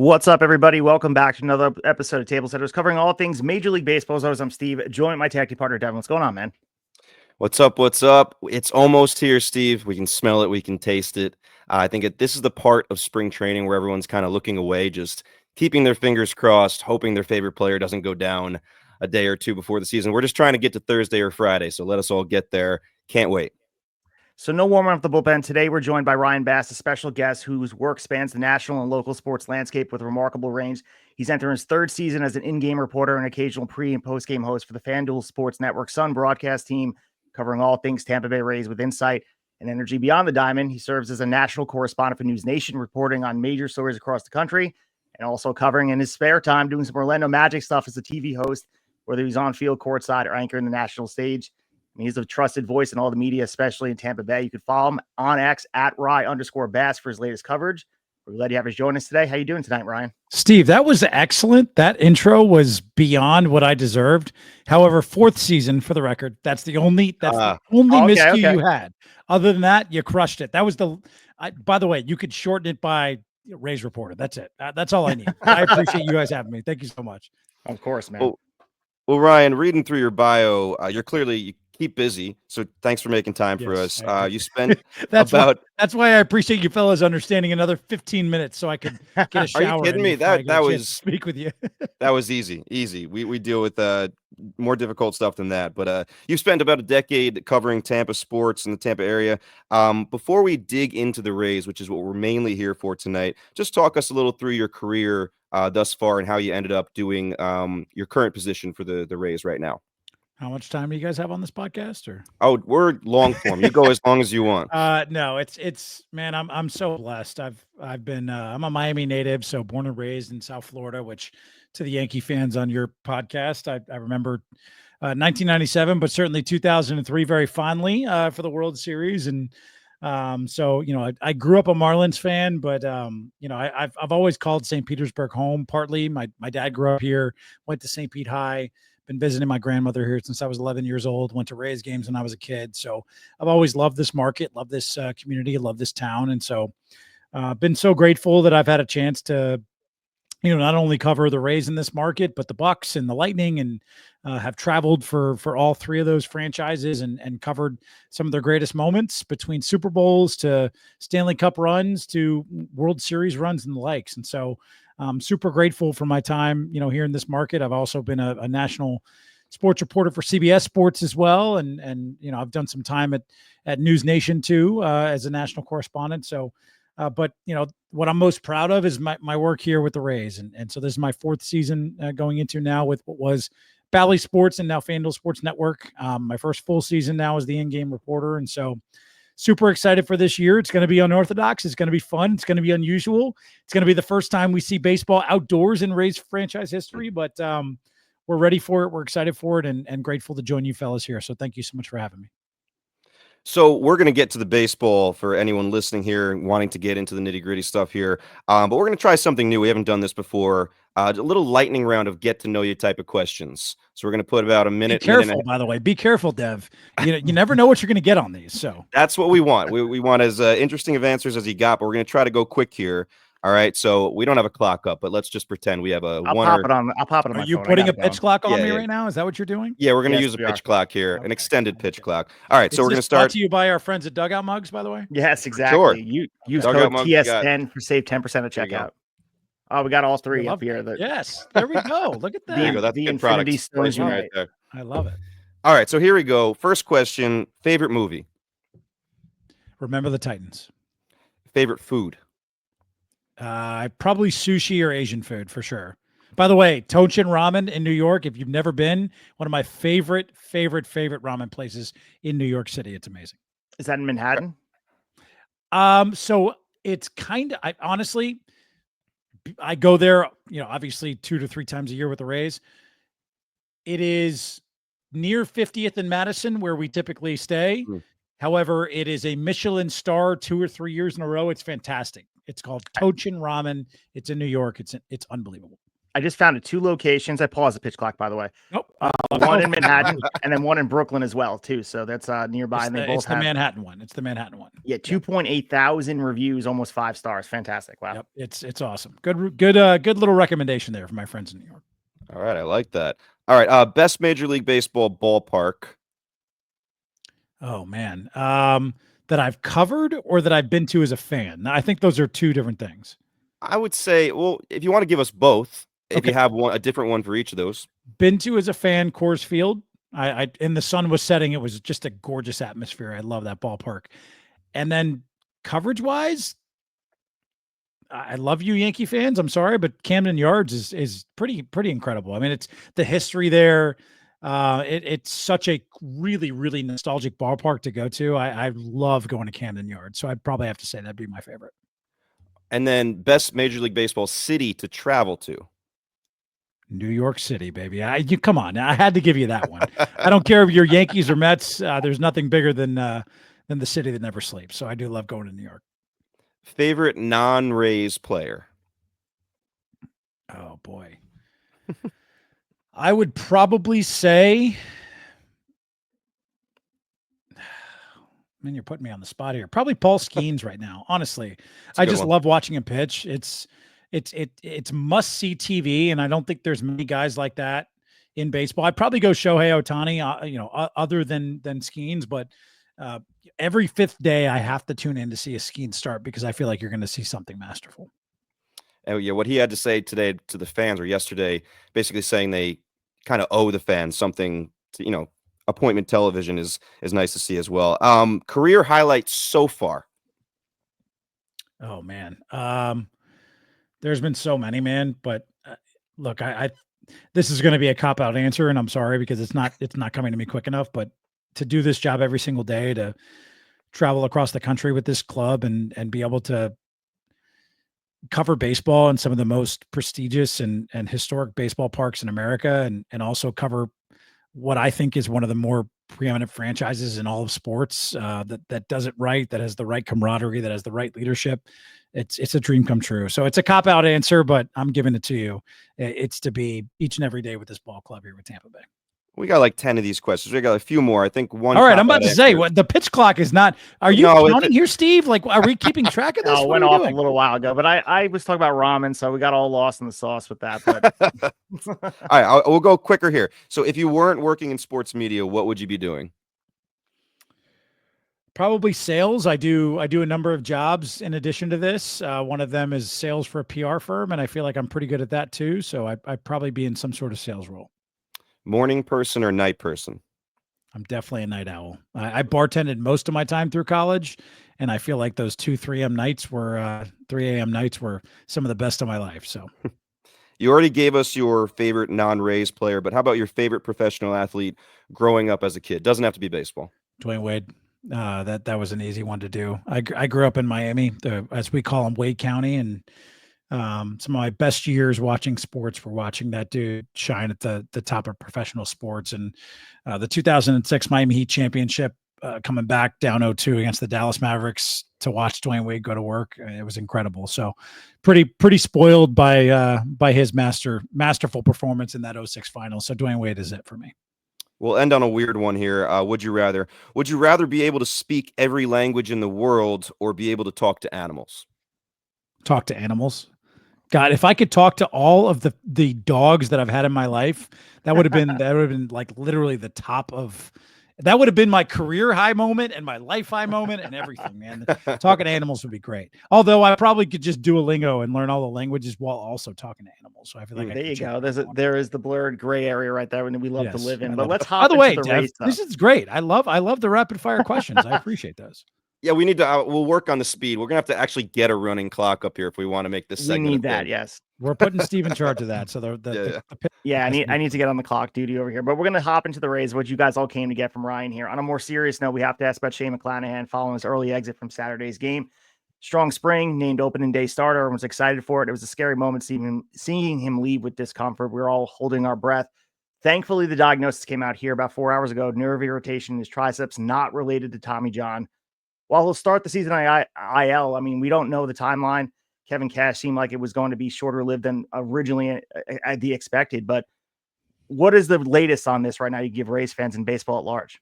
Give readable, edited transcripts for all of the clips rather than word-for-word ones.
What's up, everybody? Welcome back to another episode of Tablesetters, covering all things Major League Baseball. As always, I'm Steve, joined my tag team partner, Devin. What's going on, man? What's up? What's up? It's almost here, Steve. We can smell it. We can taste it. I think this is the part of spring training where everyone's kind of looking away, just keeping their fingers crossed, hoping their favorite player doesn't go down a day or two before the season. We're just trying to get to Thursday or Friday, so let us all get there. Can't wait. So no warmer up the bullpen. Today, we're joined by Ryan Bass, a special guest whose work spans the national and local sports landscape with remarkable range. He's entering his third season as an in-game reporter and occasional pre- and post-game host for the FanDuel Sports Network Sun broadcast team, covering all things Tampa Bay Rays with insight and energy beyond the diamond. He serves as a national correspondent for NewsNation, reporting on major stories across the country, and also covering in his spare time, doing some Orlando Magic stuff as a TV host, whether he's on field, courtside, or anchoring the national stage. He's a trusted voice in all the media, especially in Tampa Bay. You can follow him on X at Rye_Bass for his latest coverage. We're glad you have us join us today. How you doing tonight, Ryan? Steve, that was excellent. That intro was beyond what I deserved. However, fourth season, for the record, that's the only miscue you had. Other than that, you crushed it. That was by the way, you could shorten it by Rays reporter. That's it. That's all I need. I appreciate you guys having me. Thank you so much. Of course, man. Well, Ryan, reading through your bio, you keep busy, so thanks for making time for us. You spent that's why I appreciate you fellas understanding another 15 minutes so I could get a shower. Are you kidding me? That was speak with you. That was easy. We deal with more difficult stuff than that, but you spent about a decade covering Tampa sports in the Tampa area. Before we dig into the Rays, which is what we're mainly here for tonight, just talk us a little through your career thus far and how you ended up doing your current position for the Rays right now. How much time do you guys have on this podcast? Or we're long form. You go as long as you want. No, it's man, I'm so blessed. I've been I'm a Miami native, so born and raised in South Florida, which to the Yankee fans on your podcast, I remember 1997, but certainly 2003 very fondly for the World Series. And so I grew up a Marlins fan, but I've always called St. Petersburg home. Partly my dad grew up here, went to St. Pete High. Been visiting my grandmother here since I was 11 years old, went to Rays games when I was a kid. So I've always loved this market, loved this community, loved this town. And so been so grateful that I've had a chance to, not only cover the Rays in this market, but the Bucks and the Lightning, and have traveled for all three of those franchises and covered some of their greatest moments, between Super Bowls to Stanley Cup runs to World Series runs and the likes. And so I'm super grateful for my time, here in this market. I've also been a national sports reporter for CBS Sports as well. And I've done some time at NewsNation too, as a national correspondent. So, but what I'm most proud of is my work here with the Rays. And so this is my fourth season going into now with what was Bally Sports and now FanDuel Sports Network. My first full season now as the in-game reporter. And so super excited for this year. It's going to be unorthodox. It's going to be fun. It's going to be unusual. It's going to be the first time we see baseball outdoors in Rays franchise history, but we're ready for it. We're excited for it and grateful to join you fellas here. So thank you so much for having me. So we're going to get to the baseball for anyone listening here wanting to get into the nitty-gritty stuff here. But we're going to try something new. We haven't done this before. A little lightning round of get to know you type of questions. So we're going to put about a minute. Be careful, by the way. Be careful, Dev. You never know what you're going to get on these. So that's what we want. We want as interesting of answers as you got, but we're going to try to go quick here. All right, so we don't have a clock up, but let's just pretend we have a I'll pop it on. I'll pop it on. Are you putting a pitch clock on me right now? Is that what you're doing? Yeah, we're going to use a pitch clock here, an extended pitch clock. All right, so we're going to start. Brought to you by our friends at Dugout Mugs, by the way. Yes, exactly. Sure. You use code TS10 for save 10% at checkout. Oh, we got all three up here. Yes, there we go. Look at that. There you go. That's the Infinity Stones right there. I love it. All right, so here we go. First question: favorite movie? Remember the Titans. Favorite food? Probably sushi or Asian food for sure. By the way, Tochin Ramen in New York, if you've never been, one of my favorite ramen places in New York City. It's amazing. Is that in Manhattan? So it's honestly, I go there, obviously 2 to 3 times a year with the Rays. It is near 50th and Madison where we typically stay. However, it is a Michelin star 2 or 3 years in a row. It's fantastic. It's called Tochin Ramen. It's in New York. It's unbelievable. I just found it 2 locations. I paused the pitch clock, by the way. Nope. One in Manhattan and then one in Brooklyn as well, too. So that's nearby. It's the Manhattan one. It's the Manhattan one. Yeah, 2.8 thousand reviews, almost 5 stars. Fantastic. Wow. Yep, it's awesome. Good little recommendation there for my friends in New York. All right, I like that. All right, best Major League Baseball ballpark. Oh man, that I've covered or that I've been to as a fan. Now, I think those are two different things. I would say, well, if you want to give us both, if Okay. you have a different one for each of those. Been to as a fan, Coors Field. I and the sun was setting. It was just a gorgeous atmosphere. I love that ballpark. And then coverage wise, I love you Yankee fans. I'm sorry, but Camden Yards is pretty incredible. I mean, it's the history there. It's such a really nostalgic ballpark to go to. I love going to Camden Yards, so I'd probably have to say that'd be my favorite. And then best Major League Baseball city to travel to. New York City, baby. You come on. I had to give you that one. I don't care if you're Yankees or Mets. There's nothing bigger than the city that never sleeps. So I do love going to New York. Favorite non-Rays player. Oh boy. I would probably say, man, you're putting me on the spot here. Probably Paul Skeens right now. Honestly, I just love watching him pitch. It's must see TV, and I don't think there's many guys like that in baseball. I'd probably go Shohei Ohtani, other than Skeens, but every fifth day I have to tune in to see a Skeens start because I feel like you're going to see something masterful. Oh yeah, what he had to say today to the fans, or yesterday, basically saying they kind of owe the fans something. Appointment television is nice to see as well. Career highlights so far. Oh man, there's been so many, man. But look, I this is going to be a cop out answer, and I'm sorry because it's not coming to me quick enough. But to do this job every single day, to travel across the country with this club, and be able to cover baseball in some of the most prestigious and historic baseball parks in America, and also cover what I think is one of the more preeminent franchises in all of sports, that does it right, that has the right camaraderie, that has the right leadership. It's a dream come true. So it's a cop out answer, but I'm giving it to you. It's to be each and every day with this ball club here with Tampa Bay. We got like 10 of these questions. We got a few more. I think one. All right, I'm about to say what the pitch clock is not. Are you counting here, Steve? Like, are we keeping track of this? No, went off a little while ago, but I was talking about ramen, so we got all lost in the sauce with that. But all right, we'll go quicker here. So, if you weren't working in sports media, what would you be doing? Probably sales. I do a number of jobs in addition to this. One of them is sales for a PR firm, and I feel like I'm pretty good at that too. So I'd probably be in some sort of sales role. Morning person or night person? I'm definitely a night owl. I bartended most of my time through college, and I feel like those 3 a.m. nights were some of the best of my life. So you already gave us your favorite non-Rays player, but how about your favorite professional athlete growing up as a kid? Doesn't have to be baseball. Dwayne Wade. That was an easy one to do. I grew up in Miami, as we call them, Wade County, and some of my best years watching sports were watching that dude shine at the top of professional sports. And the 2006 Miami Heat championship, coming back down 0-2 against the Dallas Mavericks to watch Dwayne Wade go to work, it was incredible. So pretty spoiled by his masterful performance in that 06 final. So Dwayne Wade is it for me. We'll end on a weird one here. Would you rather be able to speak every language in the world or be able to talk to animals? Talk to animals. God, if I could talk to all of the dogs that I've had in my life, that would have been like literally the top of. That would have been my career high moment and my life high moment and everything, man. Talking to animals would be great. Although I probably could just Duolingo and learn all the languages while also talking to animals. So I feel like there you go. There is the blurred gray area right there, and we love to live in. But let's By hop the way, into the Dev, race stuff. this is great. I love the rapid fire questions. I appreciate those. Yeah, we need to. We'll work on the speed. We're gonna have to actually get a running clock up here if we want to make this segment. We need that. Yes, we're putting Steve in charge of that. So I need to get on the clock duty over here. But we're gonna hop into the Rays, what you guys all came to get from Ryan here. On a more serious note, we have to ask about Shane McClanahan following his early exit from Saturday's game. Strong spring, named opening day starter. Everyone's excited for it. It was a scary moment seeing him leave with discomfort. We were all holding our breath. Thankfully, the diagnosis came out here about 4 hours ago. Nerve irritation in his triceps, not related to Tommy John. While he'll start the season on IL, I mean, we don't know the timeline. Kevin Cash seemed like it was going to be shorter lived than originally expected. But what is the latest on this right now? You give Rays fans and baseball at large.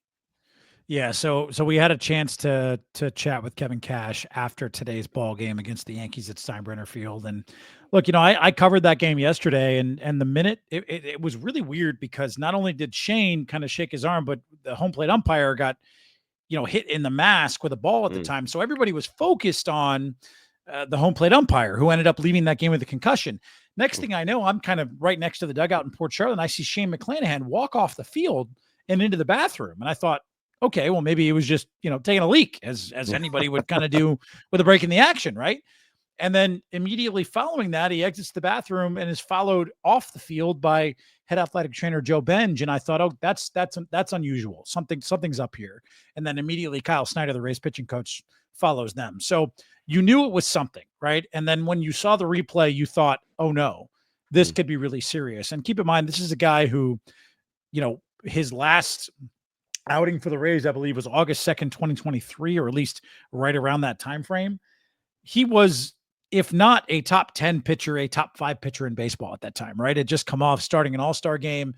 Yeah, so we had a chance to chat with Kevin Cash after today's ball game against the Yankees at Steinbrenner Field. And look, I covered that game yesterday, and the minute it was really weird because not only did Shane kind of shake his arm, but the home plate umpire got hit in the mask with a ball at the time. So everybody was focused on the home plate umpire, who ended up leaving that game with a concussion. Next thing I know, I'm kind of right next to the dugout in Port Charlotte, and I see Shane McClanahan walk off the field and into the bathroom. And I thought, okay, well, maybe he was just, taking a leak as anybody would kind of do with a break in the action, right? And then immediately following that, he exits the bathroom and is followed off the field by head athletic trainer Joe Benge. And I thought, oh, that's unusual. Something's up here. And then immediately Kyle Snyder, the Rays pitching coach, follows them. So you knew it was something, right? And then when you saw the replay, you thought, oh no, this could be really serious. And keep in mind, this is a guy who, his last outing for the Rays, I believe, was August 2nd, 2023, or at least right around that time frame. He was, if not a top 10 pitcher, a top 5 pitcher in baseball at that time, right? It just come off starting an all-star game.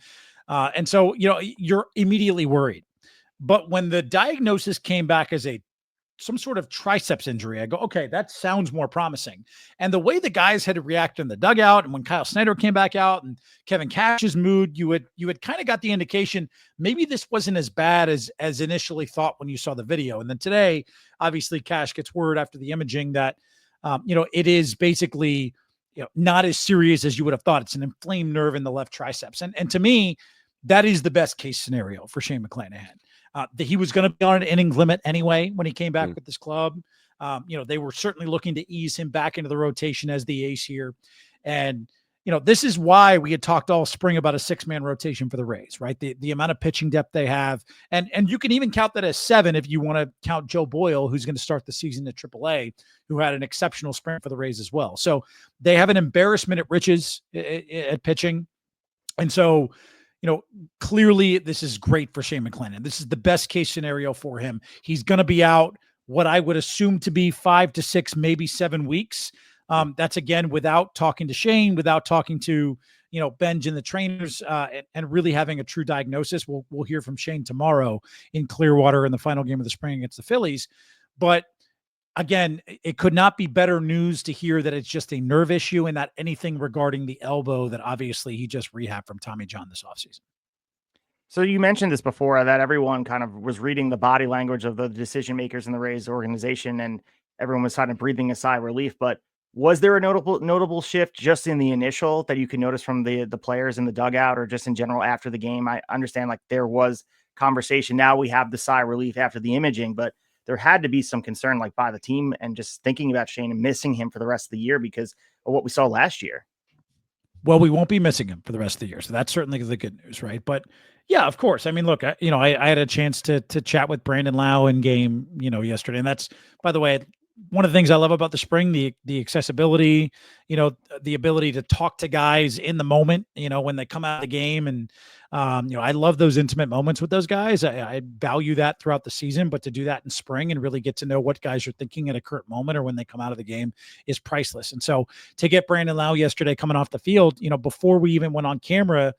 And so, you're immediately worried. But when the diagnosis came back as some sort of triceps injury, I go, okay, that sounds more promising. And the way the guys had to react in the dugout, and when Kyle Snyder came back out and Kevin Cash's mood, you had kind of got the indication maybe this wasn't as bad as initially thought when you saw the video. And then today, obviously, Cash gets word after the imaging that it is basically not as serious as you would have thought. It's an inflamed nerve in the left triceps, and to me, that is the best case scenario for Shane McClanahan. That he was going to be on an innings limit anyway when he came back with this club. They were certainly looking to ease him back into the rotation as the ace here. And, this is why we had talked all spring about a 6-man rotation for the Rays, right? The amount of pitching depth they have. And you can even count that as 7 if you want to count Joe Boyle, who's going to start the season at AAA, who had an exceptional spring for the Rays as well. So they have an embarrassment at riches at pitching. And so, clearly this is great for Shane McClanahan. This is the best case scenario for him. He's going to be out what I would assume to be 5 to 6, maybe 7 weeks. That's again, without talking to Shane, without talking to, Benj and the trainers, and really having a true diagnosis. We'll hear from Shane tomorrow in Clearwater in the final game of the spring against the Phillies. But again, it could not be better news to hear that it's just a nerve issue and not anything regarding the elbow that obviously he just rehabbed from Tommy John this offseason. So you mentioned this before, that everyone kind of was reading the body language of the decision makers in the Rays organization, and everyone was kind of breathing a sigh of relief. But was there a notable shift just in the initial that you could notice from the players in the dugout, or just in general after the game? I understand there was conversation. Now we have the sigh of relief after the imaging, but there had to be some concern by the team and just thinking about Shane and missing him for the rest of the year because of what we saw last year. Well, we won't be missing him for the rest of the year. So that's certainly the good news, right? But yeah, of course. I mean, look, I had a chance to chat with Brandon Lau in game, yesterday. And that's, by the way, one of the things I love about the spring, the accessibility, the ability to talk to guys in the moment, when they come out of the game. And, I love those intimate moments with those guys. I value that throughout the season, but to do that in spring and really get to know what guys are thinking at a current moment or when they come out of the game is priceless. And so to get Brandon Lau yesterday coming off the field, before we even went on camera,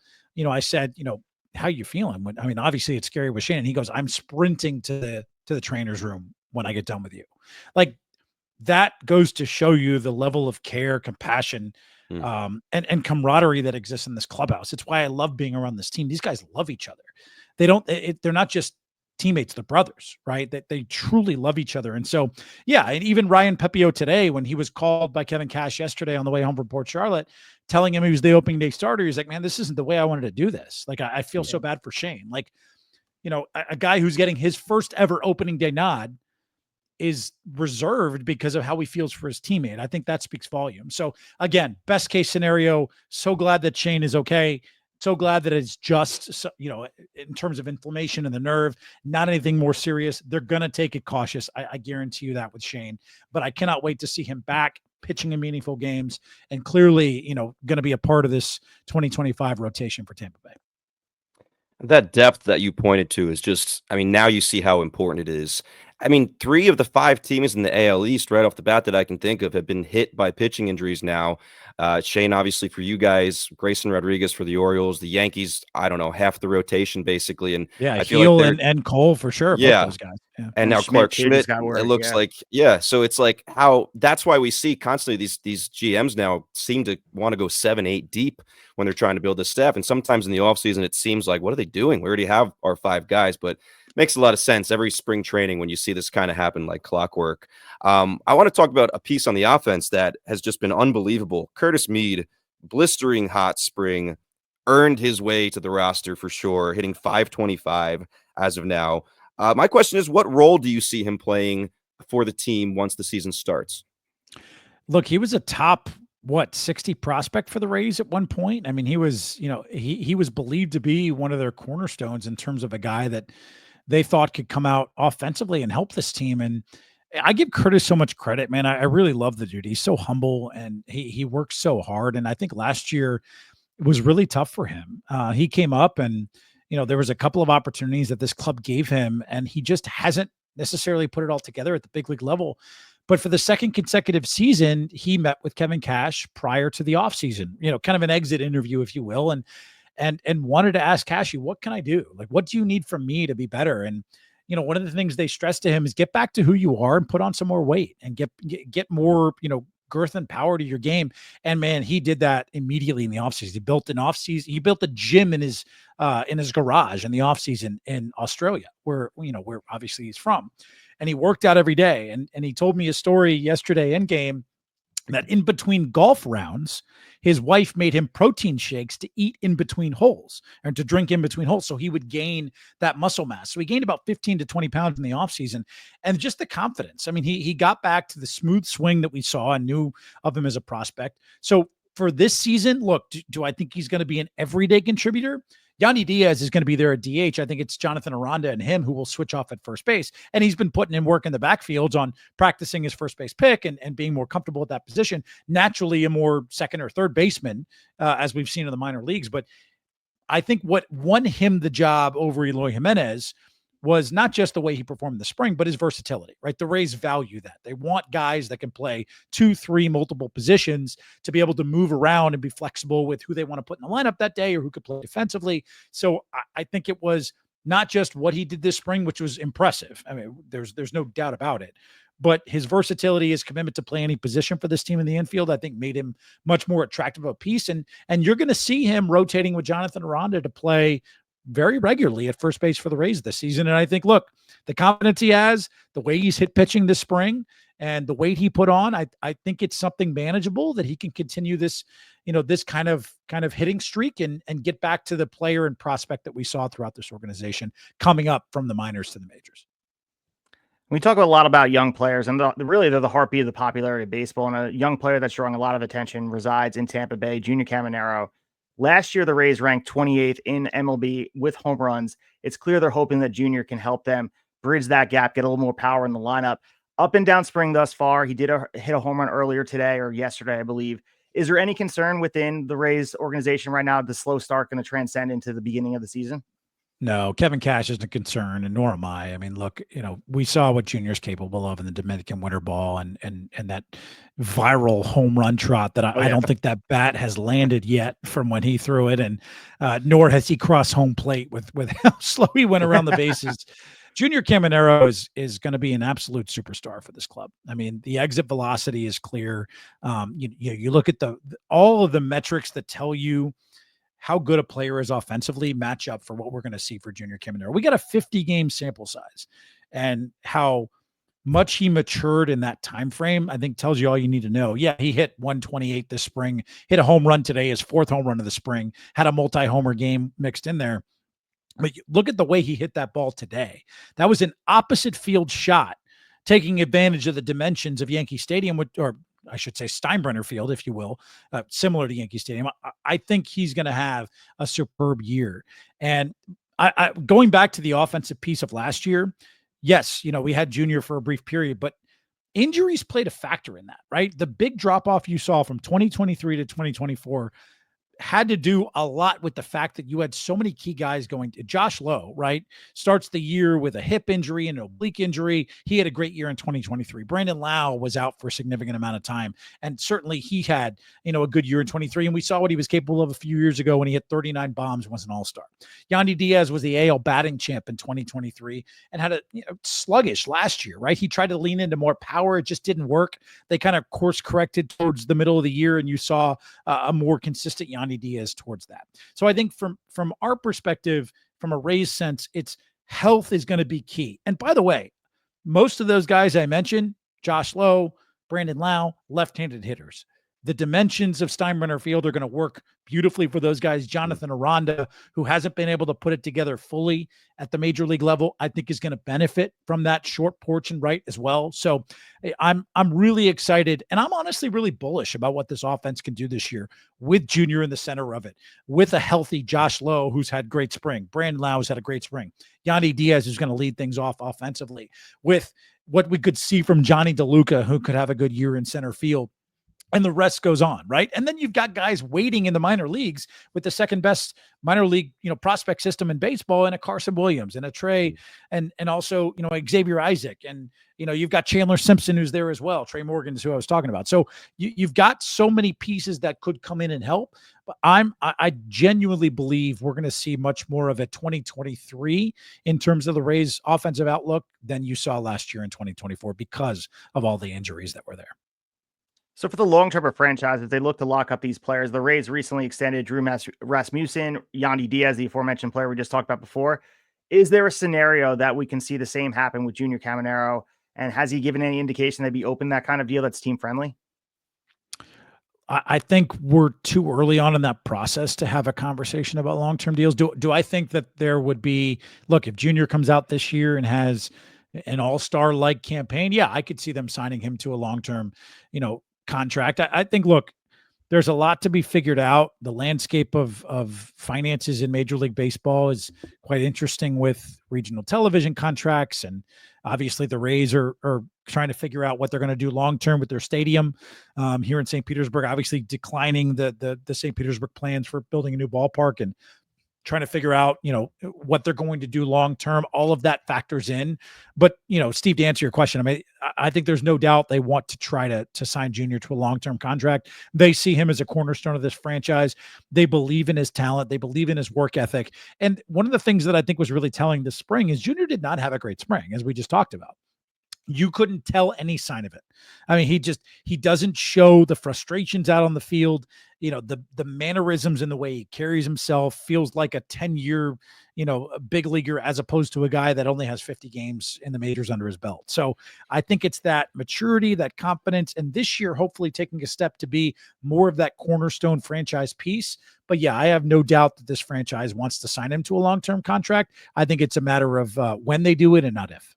I said, how you feeling? I mean, obviously it's scary with Shane. And he goes, I'm sprinting to the trainer's room when I get done with you. That goes to show you the level of care, compassion, and camaraderie that exists in this clubhouse. It's why I love being around this team. These guys love each other. They're not just teammates, they're brothers, right? That they truly love each other. And so, yeah. And even Ryan Pepio today, when he was called by Kevin Cash yesterday on the way home from Port Charlotte, telling him he was the opening day starter, he's like, man, this isn't the way I wanted to do this. I feel so bad for Shane. A guy who's getting his first ever opening day nod is reserved because of how he feels for his teammate. I think that speaks volumes. So again, best case scenario, so glad that Shane is okay. So glad that it's just, in terms of inflammation in the nerve, not anything more serious. They're going to take it cautious. I guarantee you that with Shane, but I cannot wait to see him back pitching in meaningful games and clearly, going to be a part of this 2025 rotation for Tampa Bay. That depth that you pointed to is just, now you see how important it is. I mean, 3 of the 5 teams in the AL East right off the bat that I can think of have been hit by pitching injuries now. Shane, obviously for you guys, Grayson Rodriguez for the Orioles, the Yankees, I don't know, half the rotation basically. And Yeah, I feel like Heel they're and Cole for sure, both yeah. those guys. Yeah. And And now Schmidt Clark too just Schmidt, got it word. looks Yeah. like, yeah. So it's like how that's why we see constantly these GMs now seem to want to go 7, 8 deep when they're trying to build this staff. And sometimes in the offseason, it seems like, what are they doing? We already have our 5 guys, but makes a lot of sense every spring training when you see this kind of happen like clockwork. I want to talk about a piece on the offense that has just been unbelievable. Curtis Mead, blistering hot spring, earned his way to the roster for sure, hitting 525 as of now. My question is, what role do you see him playing for the team once the season starts? Look, he was a top 60 prospect for the Rays at one point. I mean, he was, he was believed to be one of their cornerstones in terms of a guy that they thought could come out offensively and help this team. And I give Curtis so much credit, man. I really love the dude. He's so humble and he works so hard. And I think last year was really tough for him. He came up and, there was a couple of opportunities that this club gave him, and he just hasn't necessarily put it all together at the big league level. But for the second consecutive season, he met with Kevin Cash prior to the offseason, kind of an exit interview, if you will, and wanted to ask Cashy, what can I do? Like, what do you need from me to be better? And, one of the things they stressed to him is get back to who you are and put on some more weight and get more, girth and power to your game. And man, he did that immediately in the offseason. He built an offseason. He built a gym in his garage in the offseason in Australia, where obviously he's from. And he worked out every day. And he told me a story yesterday in game that in between golf rounds, his wife made him protein shakes to eat in between holes and to drink in between holes. So he would gain that muscle mass. So he gained about 15 to 20 pounds in the offseason, and just the confidence. I mean, he got back to the smooth swing that we saw and knew of him as a prospect. So for this season, look, do I think he's going to be an everyday contributor? Yandy Diaz is going to be there at DH. I think it's Jonathan Aranda and him who will switch off at first base. And he's been putting in work in the backfields on practicing his first base pick and being more comfortable at that position. Naturally, a more second or third baseman, as we've seen in the minor leagues. But I think what won him the job over Eloy Jimenez was not just the way he performed in the spring, but his versatility, right? The Rays value that. They want guys that can play 2, 3 multiple positions to be able to move around and be flexible with who they want to put in the lineup that day or who could play defensively. So I think it was not just what he did this spring, which was impressive. I mean, there's no doubt about it. But his versatility, his commitment to play any position for this team in the infield, I think made him much more attractive of a piece. And you're going to see him rotating with Jonathan Aranda to play very regularly at first base for the Rays this season. And I think, look, the confidence he has, the way he's hit pitching this spring and the weight he put on, I think it's something manageable that he can continue this, this kind of hitting streak and get back to the player and prospect that we saw throughout this organization coming up from the minors to the majors. We talk a lot about young players, and really they're the heartbeat of the popularity of baseball. And a young player that's drawing a lot of attention resides in Tampa Bay, Junior Caminero. Last year, the Rays ranked 28th in MLB with home runs. It's clear they're hoping that Junior can help them bridge that gap, get a little more power in the lineup. Up and down spring thus far, he did hit a home run earlier today or yesterday, I believe. Is there any concern within the Rays organization right now, the slow start going to transcend into the beginning of the season? No, Kevin Cash isn't a concern, and nor am I. I mean, look, we saw what Junior's capable of in the Dominican Winter Ball and that viral home run trot that I don't think that bat has landed yet from when he threw it, and nor has he crossed home plate with how slow he went around the bases. Junior Caminero is going to be an absolute superstar for this club. I mean, the exit velocity is clear. You look at all of the metrics that tell you how good a player is offensively match up for what we're going to see for Junior Caminero. We got a 50-game sample size, and how much he matured in that time frame, I think tells you all you need to know. Yeah, he hit 128 this spring, hit a home run today, his 4th home run of the spring, had a multi-homer game mixed in there. But look at the way he hit that ball today. That was an opposite field shot, taking advantage of the dimensions of Yankee Stadium, or I should say Steinbrenner Field, if you will, similar to Yankee Stadium. I think he's going to have a superb year. And I going back to the offensive piece of last year, yes, we had Junior for a brief period, but injuries played a factor in that, right? The big drop-off you saw from 2023 to 2024 had to do a lot with the fact that you had so many key guys going to Josh Lowe, right? Starts the year with a hip injury and an oblique injury. He had a great year in 2023. Brandon Lau was out for a significant amount of time. And certainly he had, a good year in 23. And we saw what he was capable of a few years ago when he hit 39 bombs and was an all-star. Yandy Diaz was the AL batting champ in 2023 and had a sluggish last year, right? He tried to lean into more power. It just didn't work. They kind of course corrected towards the middle of the year, and you saw a more consistent Yandy Diaz towards that. So I think from our perspective, from a Rays sense, it's health is going to be key. And by the way, most of those guys I mentioned, Josh Lowe, Brandon Lau, left-handed hitters. The dimensions of Steinbrenner Field are going to work beautifully for those guys. Jonathan Aranda, who hasn't been able to put it together fully at the major league level, I think is going to benefit from that short porch and right as well. So I'm really excited, and I'm honestly really bullish about what this offense can do this year with Junior in the center of it, with a healthy Josh Lowe, who's had great spring. Brandon Lau has had a great spring. Yandy Diaz is going to lead things off offensively with what we could see from Johnny DeLuca, who could have a good year in center field. And the rest goes on, right? And then you've got guys waiting in the minor leagues with the second best minor league, prospect system in baseball, and a Carson Williams and a Trey, and also, Xavier Isaac, and you've got Chandler Simpson who's there as well. Trey Morgan is who I was talking about. So you've got so many pieces that could come in and help. But I genuinely believe we're going to see much more of a 2023 in terms of the Rays' offensive outlook than you saw last year in 2024 because of all the injuries that were there. So for the long-term of franchises, they look to lock up these players. The Rays recently extended Drew Rasmussen, Yandy Diaz, the aforementioned player we just talked about before. Is there a scenario that we can see the same happen with Junior Caminero? And has he given any indication they'd be open to that kind of deal that's team-friendly? I think we're too early on in that process to have a conversation about long-term deals. Do I think that there would be, look, if Junior comes out this year and has an all-star-like campaign, yeah, I could see them signing him to a long-term, contract. I think, look, there's a lot to be figured out. The landscape of finances in Major League Baseball is quite interesting with regional television contracts. And obviously the Rays are trying to figure out what they're going to do long-term with their stadium here in St. Petersburg, obviously declining the St. Petersburg plans for building a new ballpark and trying to figure out, what they're going to do long-term. All of that factors in. But, Steve, to answer your question, I think there's no doubt they want to try to sign Junior to a long-term contract. They see him as a cornerstone of this franchise. They believe in his talent. They believe in his work ethic. And one of the things that I think was really telling this spring is Junior did not have a great spring, as we just talked about. You couldn't tell any sign of it. He doesn't show the frustrations out on the field. The mannerisms in the way he carries himself feels like a 10-year, big leaguer, as opposed to a guy that only has 50 games in the majors under his belt. So I think it's that maturity, that confidence, and this year, hopefully taking a step to be more of that cornerstone franchise piece. But yeah, I have no doubt that this franchise wants to sign him to a long-term contract. I think it's a matter of when they do it and not if.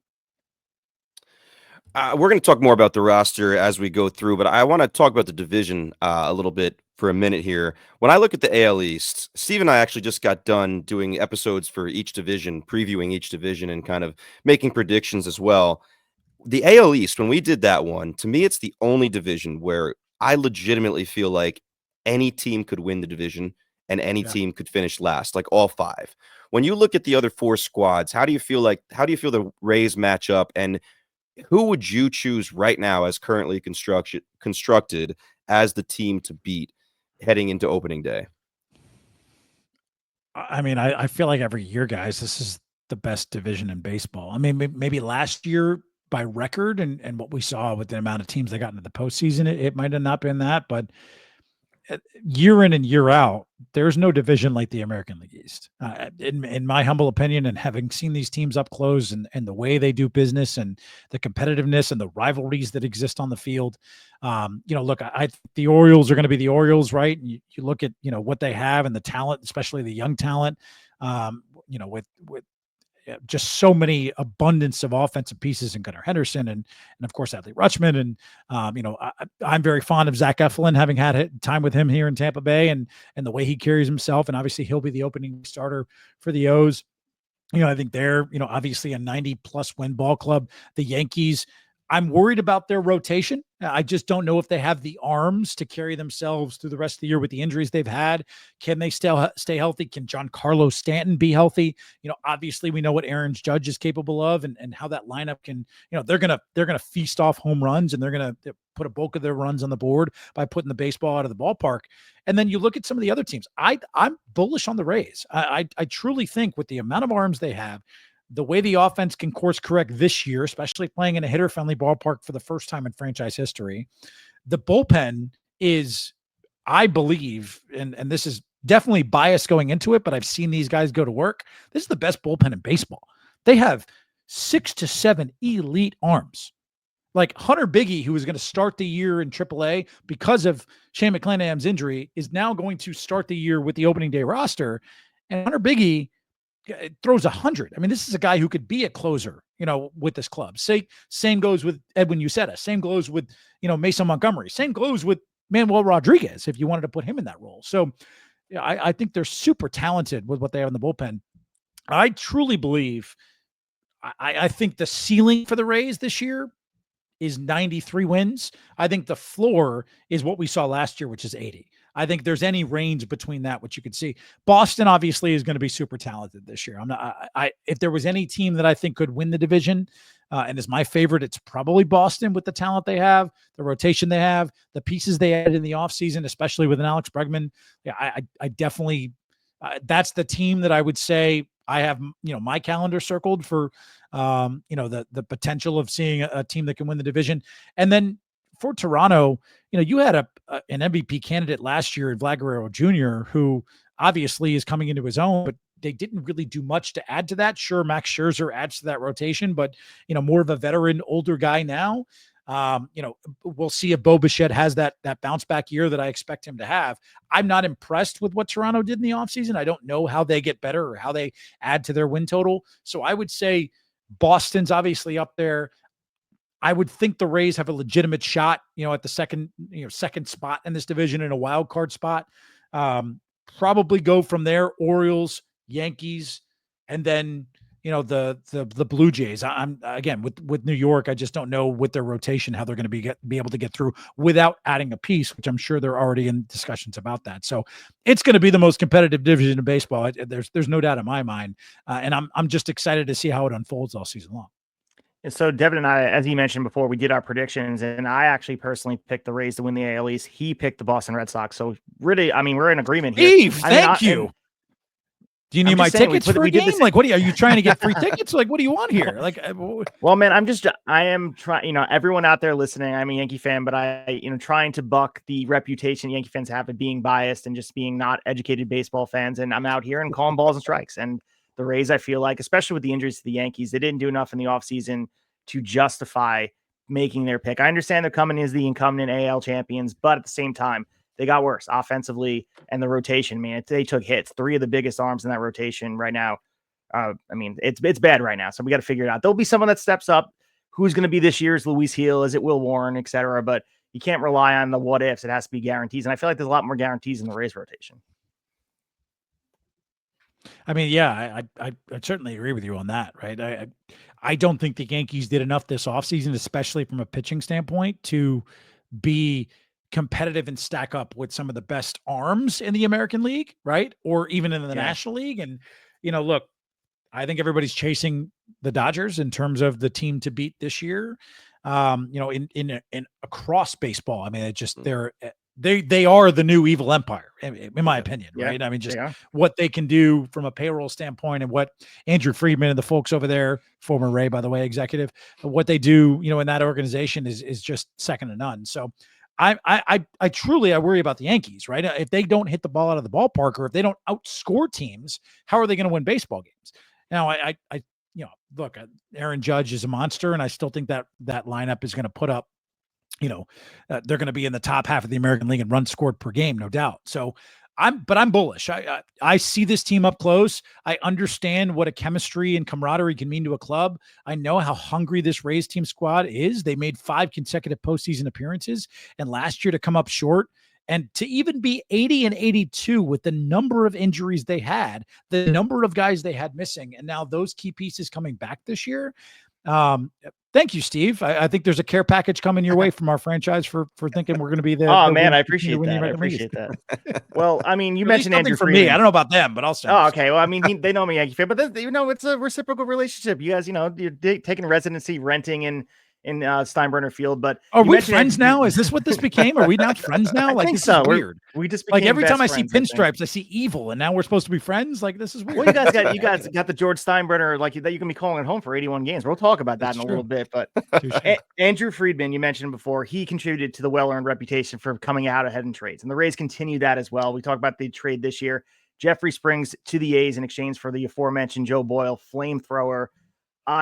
We're going to talk more about the roster as we go through, but I want to talk about the division a little bit for a minute here. When I look at the AL East, Steve and I actually just got done doing episodes for each division, previewing each division and kind of making predictions as well. The AL East, when we did that one, to me, it's the only division where I legitimately feel like any team could win the division and any team could finish last, like all five. When you look at the other four squads, how do you feel the Rays match up, and who would you choose right now as currently constructed as the team to beat heading into opening day? I feel like every year, guys, this is the best division in baseball. Maybe last year by record and what we saw with the amount of teams that got into the postseason, it might have not been that, but year in and year out, there's no division like the American League East. In my humble opinion, and having seen these teams up close and the way they do business and the competitiveness and the rivalries that exist on the field, look, I think the Orioles are going to be the Orioles, right? And you look at, what they have and the talent, especially the young talent, with just so many abundance of offensive pieces in Gunnar Henderson and of course Adley Rutschman. And I'm very fond of Zach Eflin, having had time with him here in Tampa Bay and the way he carries himself. And obviously he'll be the opening starter for the O's. I think they're, obviously a 90+ win ball club. The Yankees I'm worried about their rotation. I just don't know if they have the arms to carry themselves through the rest of the year with the injuries they've had. Can they still stay healthy? Can Giancarlo Stanton be healthy? Obviously we know what Aaron Judge is capable of and how that lineup can, they're going to feast off home runs, and they're going to put a bulk of their runs on the board by putting the baseball out of the ballpark. And then you look at some of the other teams. I'm bullish on the Rays. I truly think with the amount of arms they have, the way the offense can course correct this year, especially playing in a hitter-friendly ballpark for the first time in franchise history, the bullpen is, I believe, and this is definitely bias going into it, but I've seen these guys go to work. This is the best bullpen in baseball. They have 6 to 7 elite arms. Like Hunter Biggie, who was going to start the year in AAA because of Shane McClanahan's injury, is now going to start the year with the opening day roster. And Hunter Biggie throws 100. I mean, this is a guy who could be a closer, with this club. Same goes with Edwin Uceta. Same goes with, Mason Montgomery. Same goes with Manuel Rodriguez, if you wanted to put him in that role. So I think they're super talented with what they have in the bullpen. I truly believe, I think the ceiling for the Rays this year is 93 wins. I think the floor is what we saw last year, which is 80. I think there's any range between that, which you could see. Boston obviously is going to be super talented this year. If there was any team that I think could win the division, and is my favorite, it's probably Boston with the talent they have, the rotation they have, the pieces they added in the offseason, especially with an Alex Bregman. Yeah, I definitely, that's the team that I would say I have, my calendar circled for, the potential of seeing a team that can win the division. And then for Toronto, you had an MVP candidate last year, Vlad Guerrero Jr., who obviously is coming into his own, but they didn't really do much to add to that. Sure, Max Scherzer adds to that rotation, but more of a veteran, older guy now. We'll see if Bo Bichette has that bounce back year that I expect him to have. I'm not impressed with what Toronto did in the offseason. I don't know how they get better or how they add to their win total. So I would say Boston's obviously up there. I would think the Rays have a legitimate shot, at the second spot in this division, in a wild card spot. Probably go from there, Orioles, Yankees, and then, the Blue Jays. I'm again with New York. I just don't know with their rotation how they're going to be able to get through without adding a piece, which I'm sure they're already in discussions about that. So it's going to be the most competitive division in baseball. There's no doubt in my mind, and I'm just excited to see how it unfolds all season long. And so Devin and I, as he mentioned before, we did our predictions, and I actually personally picked the Rays to win the AL East. He picked the Boston Red Sox. So really, we're in agreement here. Eve, thank you. Do you need my tickets for a game? Like, what are you trying to get free tickets? Like, what do you want here? Like, well, man, I am trying, everyone out there listening, I'm a Yankee fan, but I trying to buck the reputation Yankee fans have of being biased and just being not educated baseball fans. And I'm out here and calling balls and strikes. And the Rays, I feel like, especially with the injuries to the Yankees, they didn't do enough in the offseason to justify making their pick. I understand they're coming as the incumbent AL champions, but at the same time, they got worse offensively, and the rotation, man, they took hits. 3 of the biggest arms in that rotation right now. It's bad right now. So we got to figure it out. There'll be someone that steps up. Who's going to be this year's Luis Gil? Is it Will Warren, et cetera? But you can't rely on the what ifs. It has to be guarantees. And I feel like there's a lot more guarantees in the Rays rotation. Yeah, I certainly agree with you on that, right? I don't think the Yankees did enough this offseason, especially from a pitching standpoint, to be competitive and stack up with some of the best arms in the American League, right? Or even in the National League. And, look, I think everybody's chasing the Dodgers in terms of the team to beat this year. In across baseball. They are the new evil empire, in my opinion, right? What they can do from a payroll standpoint, and what Andrew Friedman and the folks over there, former Ray, by the way, executive, what they do, in that organization is just second to none. So I truly worry about the Yankees, right? If they don't hit the ball out of the ballpark, or if they don't outscore teams, how are they going to win baseball games? Now, look, Aaron Judge is a monster, and I still think that lineup is going to put up, they're going to be in the top half of the American League in runs scored per game, no doubt. So I'm bullish. I see this team up close. I understand what a chemistry and camaraderie can mean to a club. I know how hungry this Rays team squad is. They made 5 consecutive postseason appearances, and last year to come up short, and to even be 80 and 82 with the number of injuries they had, the number of guys they had missing, and now those key pieces coming back this year. Thank you, Steve. I think there's a care package coming your way from our franchise for thinking we're going to be the. Oh the man, win, I appreciate that. I appreciate that. Well, I mean, you mentioned Andrew for Friedman. me. I don't know about them, but I'll send. Oh, okay. Well, I mean, they know me, Yankee fan, but it's a reciprocal relationship. You guys, you're taking residency, renting in Steinbrenner Field. But are we friends now? Is this what this became? Are we now friends now? I think this so. Is weird. We just became like every time I see friends, pinstripes, I see evil, and now we're supposed to be friends. Like this is weird. Well, you guys got the George Steinbrenner that you can be calling at home for 81 games. We'll talk about that in a little bit. But Andrew Friedman, you mentioned before, he contributed to the well-earned reputation for coming out ahead in trades, and the Rays continue that as well. We talked about the trade this year. Jeffrey Springs to the A's in exchange for the aforementioned Joe Boyle flamethrower.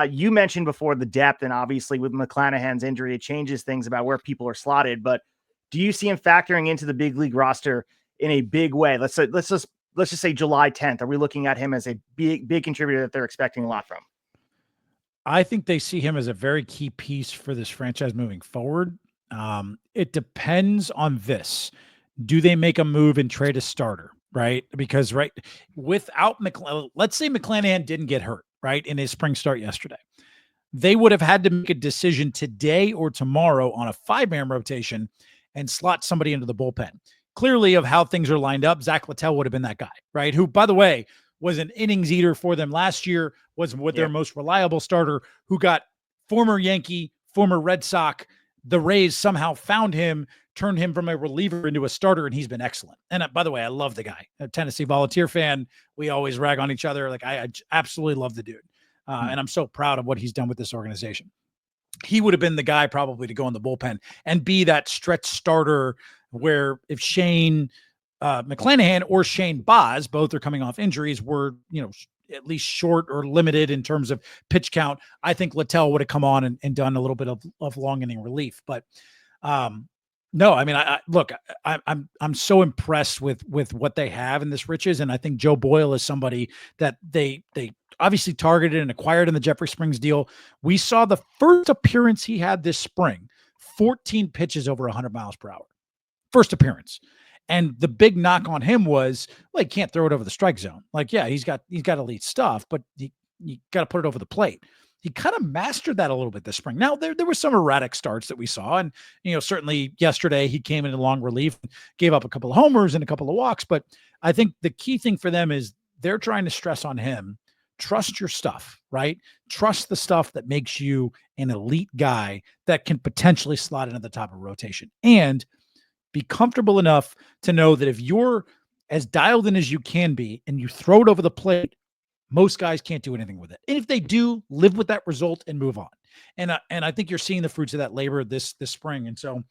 You mentioned before the depth, and obviously with McClanahan's injury, it changes things about where people are slotted. But do you see him factoring into the big league roster in a big way? Let's just say July 10th. Are we looking at him as a big contributor that they're expecting a lot from? I think they see him as a very key piece for this franchise moving forward. It depends on this. Do they make a move and trade a starter? Right. Because without let's say McClanahan didn't get hurt, right, in his spring start yesterday. They would have had to make a decision today or tomorrow on a 5-man rotation and slot somebody into the bullpen. Clearly, of how things are lined up, Zach Littell would have been that guy, right? Who, by the way, was an innings eater for them last year, was their most reliable starter, who got former Yankee, former Red Sox. The Rays somehow found him, turned him from a reliever into a starter, and he's been excellent. And by the way, I love the guy. A Tennessee Volunteer fan. We always rag on each other. Like I absolutely love the dude. And I'm so proud of what he's done with this organization. He would have been the guy probably to go in the bullpen and be that stretch starter where if Shane McClanahan or Shane Baz, both are coming off injuries, were, at least short or limited in terms of pitch count, I think Littell would have come on and done a little bit of long inning relief. But no, I mean, I'm so impressed with what they have in this riches. And I think Joe Boyle is somebody that they obviously targeted and acquired in the Jeffrey Springs deal. We saw the first appearance he had this spring, 14 pitches over 100 miles per hour. First appearance. And the big knock on him was, he can't throw it over the strike zone. He's got elite stuff, but you got to put it over the plate. He kind of mastered that a little bit this spring. Now, there were some erratic starts that we saw. And, certainly yesterday he came in long relief, gave up a couple of homers and a couple of walks. But I think the key thing for them is they're trying to stress on him, trust your stuff, right? Trust the stuff that makes you an elite guy that can potentially slot into the top of rotation. And be comfortable enough to know that if you're as dialed in as you can be and you throw it over the plate, most guys can't do anything with it. And if they do, live with that result and move on. And I think you're seeing the fruits of that labor this spring. And so,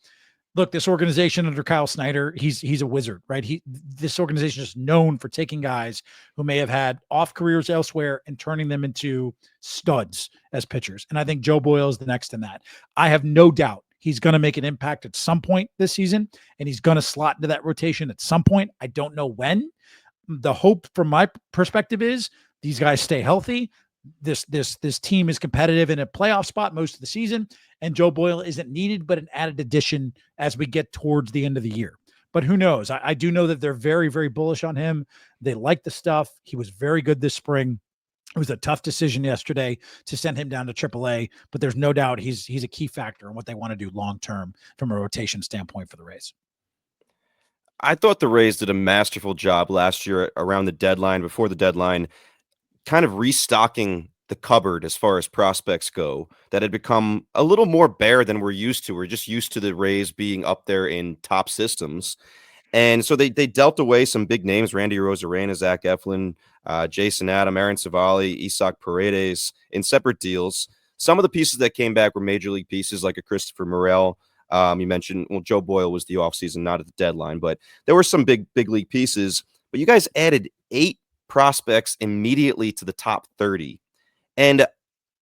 look, this organization under Kyle Snyder, he's a wizard, right? This organization is known for taking guys who may have had off careers elsewhere and turning them into studs as pitchers. And I think Joe Boyle is the next in that. I have no doubt he's going to make an impact at some point this season, and he's going to slot into that rotation at some point. I don't know when. The hope from my perspective is these guys stay healthy. This team is competitive in a playoff spot most of the season, and Joe Boyle isn't needed, but an added addition as we get towards the end of the year. But who knows? I do know that they're very, very bullish on him. They like the stuff. He was very good this spring. It was a tough decision yesterday to send him down to AAA, but there's no doubt he's a key factor in what they want to do long-term from a rotation standpoint for the Rays. I thought the Rays did a masterful job last year around the deadline, before the deadline, kind of restocking the cupboard as far as prospects go, that had become a little more bare than we're used to. We're just used to the Rays being up there in top systems. And so they dealt away some big names: Randy Arozarena, Zach Eflin, Jason Adam, Aaron Savali, Isaac Paredes, in separate deals. Some of the pieces that came back were major league pieces, like a Christopher Morel. You mentioned, Joe Boyle was the offseason, not at the deadline, but there were some big league pieces. But you guys added 8 prospects immediately to the top 30. And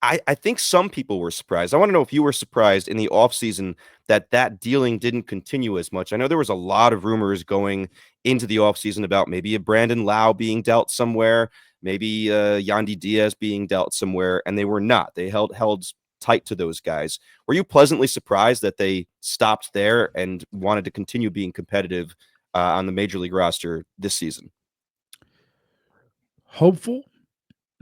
I think some people were surprised. I want to know if you were surprised in the offseason that dealing didn't continue as much. I know there was a lot of rumors going into the offseason about maybe a Brandon Lau being dealt somewhere, maybe Yandy Diaz being dealt somewhere, and they were not. They held tight to those guys. Were you pleasantly surprised that they stopped there and wanted to continue being competitive on the major league roster this season? Hopeful,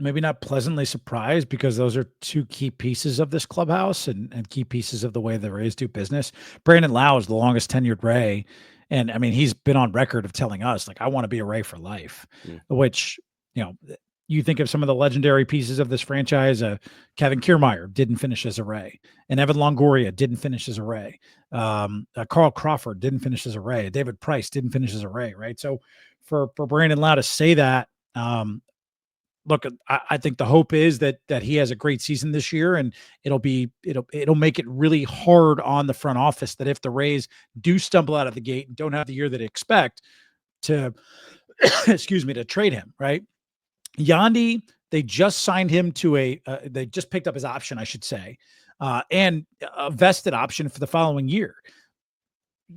maybe not pleasantly surprised, because those are two key pieces of this clubhouse and key pieces of the way the Rays do business. Brandon Lau is the longest tenured Ray. And I mean, he's been on record of telling us, like, I want to be a Ray for life, which, you think of some of the legendary pieces of this franchise. Kevin Kiermaier didn't finish as a Ray, and Evan Longoria didn't finish as a Ray. Carl Crawford didn't finish as a Ray. David Price didn't finish as a Ray. Right. So for Brandon Lau to say that, look, I think the hope is that he has a great season this year, and it'll make it really hard on the front office, that if the Rays do stumble out of the gate and don't have the year that they expect, to to trade him, right? Yandy, they just signed him to they just picked up his option, I should say, and a vested option for the following year.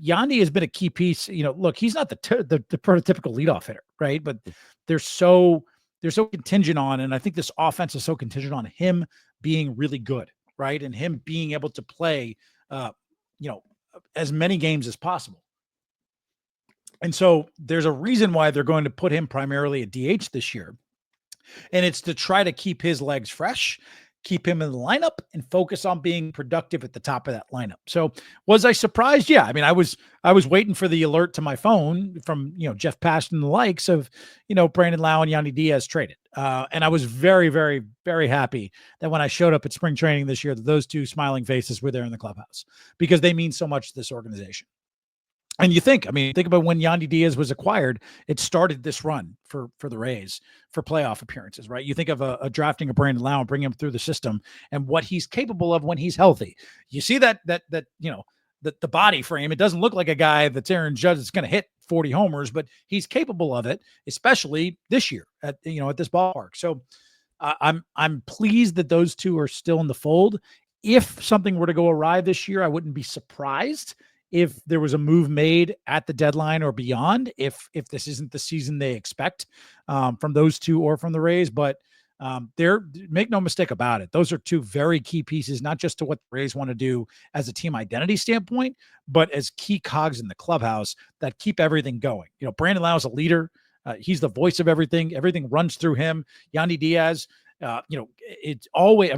Yandy has been a key piece. Look, he's not the prototypical leadoff hitter, right? But they're so contingent on, and I think this offense is so contingent on him being really good, right? And him being able to play, as many games as possible. And so there's a reason why they're going to put him primarily at DH this year. And it's to try to keep his legs fresh, keep him in the lineup, and focus on being productive at the top of that lineup. So was I surprised? Yeah. I mean, I was waiting for the alert to my phone from, Jeff Passan and the likes of, Brandon Lau and Yandy Diaz traded. And I was very, very, very happy that when I showed up at spring training this year, that those two smiling faces were there in the clubhouse, because they mean so much to this organization. And think about when Yandy Diaz was acquired, it started this run for the Rays for playoff appearances, right? You think of a drafting of Brandon Lau and bring him through the system and what he's capable of when he's healthy. You see that the body frame, it doesn't look like a guy that's Aaron Judge that's going to hit 40 homers, but he's capable of it, especially this year at this ballpark. So I'm pleased that those two are still in the fold. If something were to go awry this year, I wouldn't be surprised if there was a move made at the deadline or beyond, if this isn't the season they expect from those two or from the Rays. But make no mistake about it, those are two very key pieces, not just to what the Rays want to do as a team identity standpoint, but as key cogs in the clubhouse that keep everything going. Brandon Lau is a leader. He's the voice of everything. Everything runs through him. Yandy Diaz, it's always,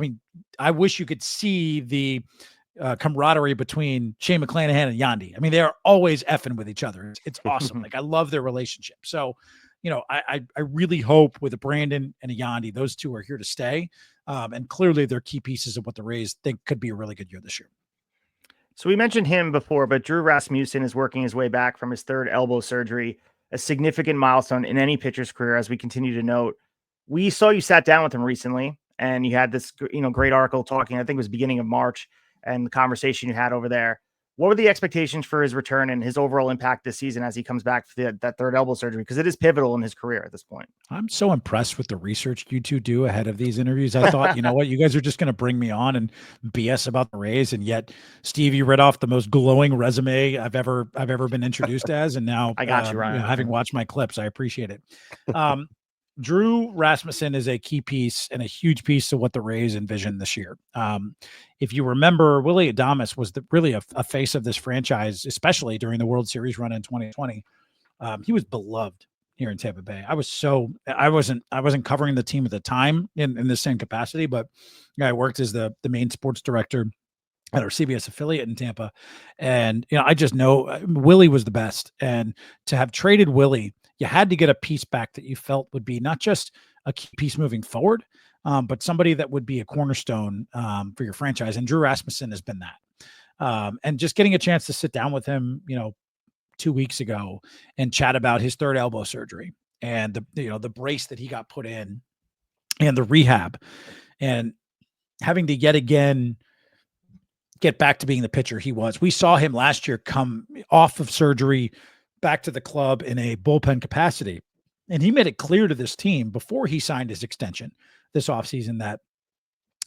I wish you could see the camaraderie between Shane McClanahan and Yandy. They are always effing with each other. It's awesome. Like, I love their relationship. So, I really hope with a Brandon and a Yandy, those two are here to stay. And clearly they're key pieces of what the Rays think could be a really good year this year. So we mentioned him before, but Drew Rasmussen is working his way back from his third elbow surgery, a significant milestone in any pitcher's career, as we continue to note. We saw you sat down with him recently, and you had this, great article talking, I think it was beginning of March, and the conversation you had over there. What were the expectations for his return and his overall impact this season as he comes back for that third elbow surgery? Because it is pivotal in his career at this point. I'm so impressed with the research you two do ahead of these interviews. I thought, you guys are just going to bring me on and BS about the Rays. And yet, Steve, you read off the most glowing resume I've ever been introduced as. And now I got you, Ryan. Having watched my clips, I appreciate it. Drew Rasmussen is a key piece and a huge piece of what the Rays envisioned this year. If you remember, Willie Adames was really a face of this franchise, especially during the World Series run in 2020. He was beloved here in Tampa Bay. I wasn't covering the team at the time in the same capacity, but I worked as the main sports director at our CBS affiliate in Tampa. And, I just know Willie was the best. And to have traded Willie, you had to get a piece back that you felt would be not just a key piece moving forward, but somebody that would be a cornerstone for your franchise. And Drew Rasmussen has been that. And just getting a chance to sit down with him, 2 weeks ago and chat about his third elbow surgery and the brace that he got put in and the rehab, and having to yet again get back to being the pitcher he was. We saw him last year come off of surgery back to the club in a bullpen capacity. And he made it clear to this team before he signed his extension this offseason that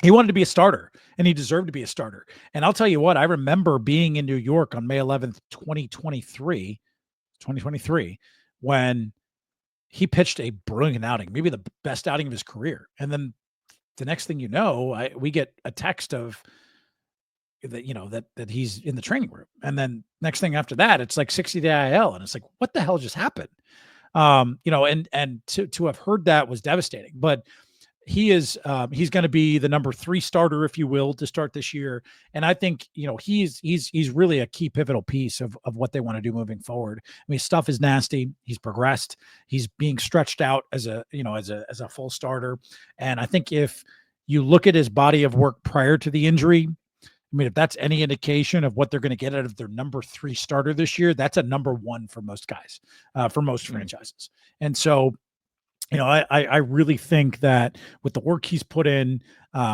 he wanted to be a starter and he deserved to be a starter. And I'll tell you what, I remember being in New York on May 11th, 2023, when he pitched a brilliant outing, maybe the best outing of his career. And then the next thing you know, we get a text of that, that he's in the training room. And then next thing after that, it's like 60-day IL. And it's like, what the hell just happened? And to have heard that was devastating. But he's going to be the number 3 starter, if you will, to start this year. And I think, he's really a key pivotal piece of what they want to do moving forward. I mean, stuff is nasty. He's progressed. He's being stretched out as a full starter. And I think if you look at his body of work prior to the injury, I mean, if that's any indication of what they're going to get out of their number 3 starter this year, that's a number 1 for most guys, for most franchises. And so, I really think that with the work he's put in,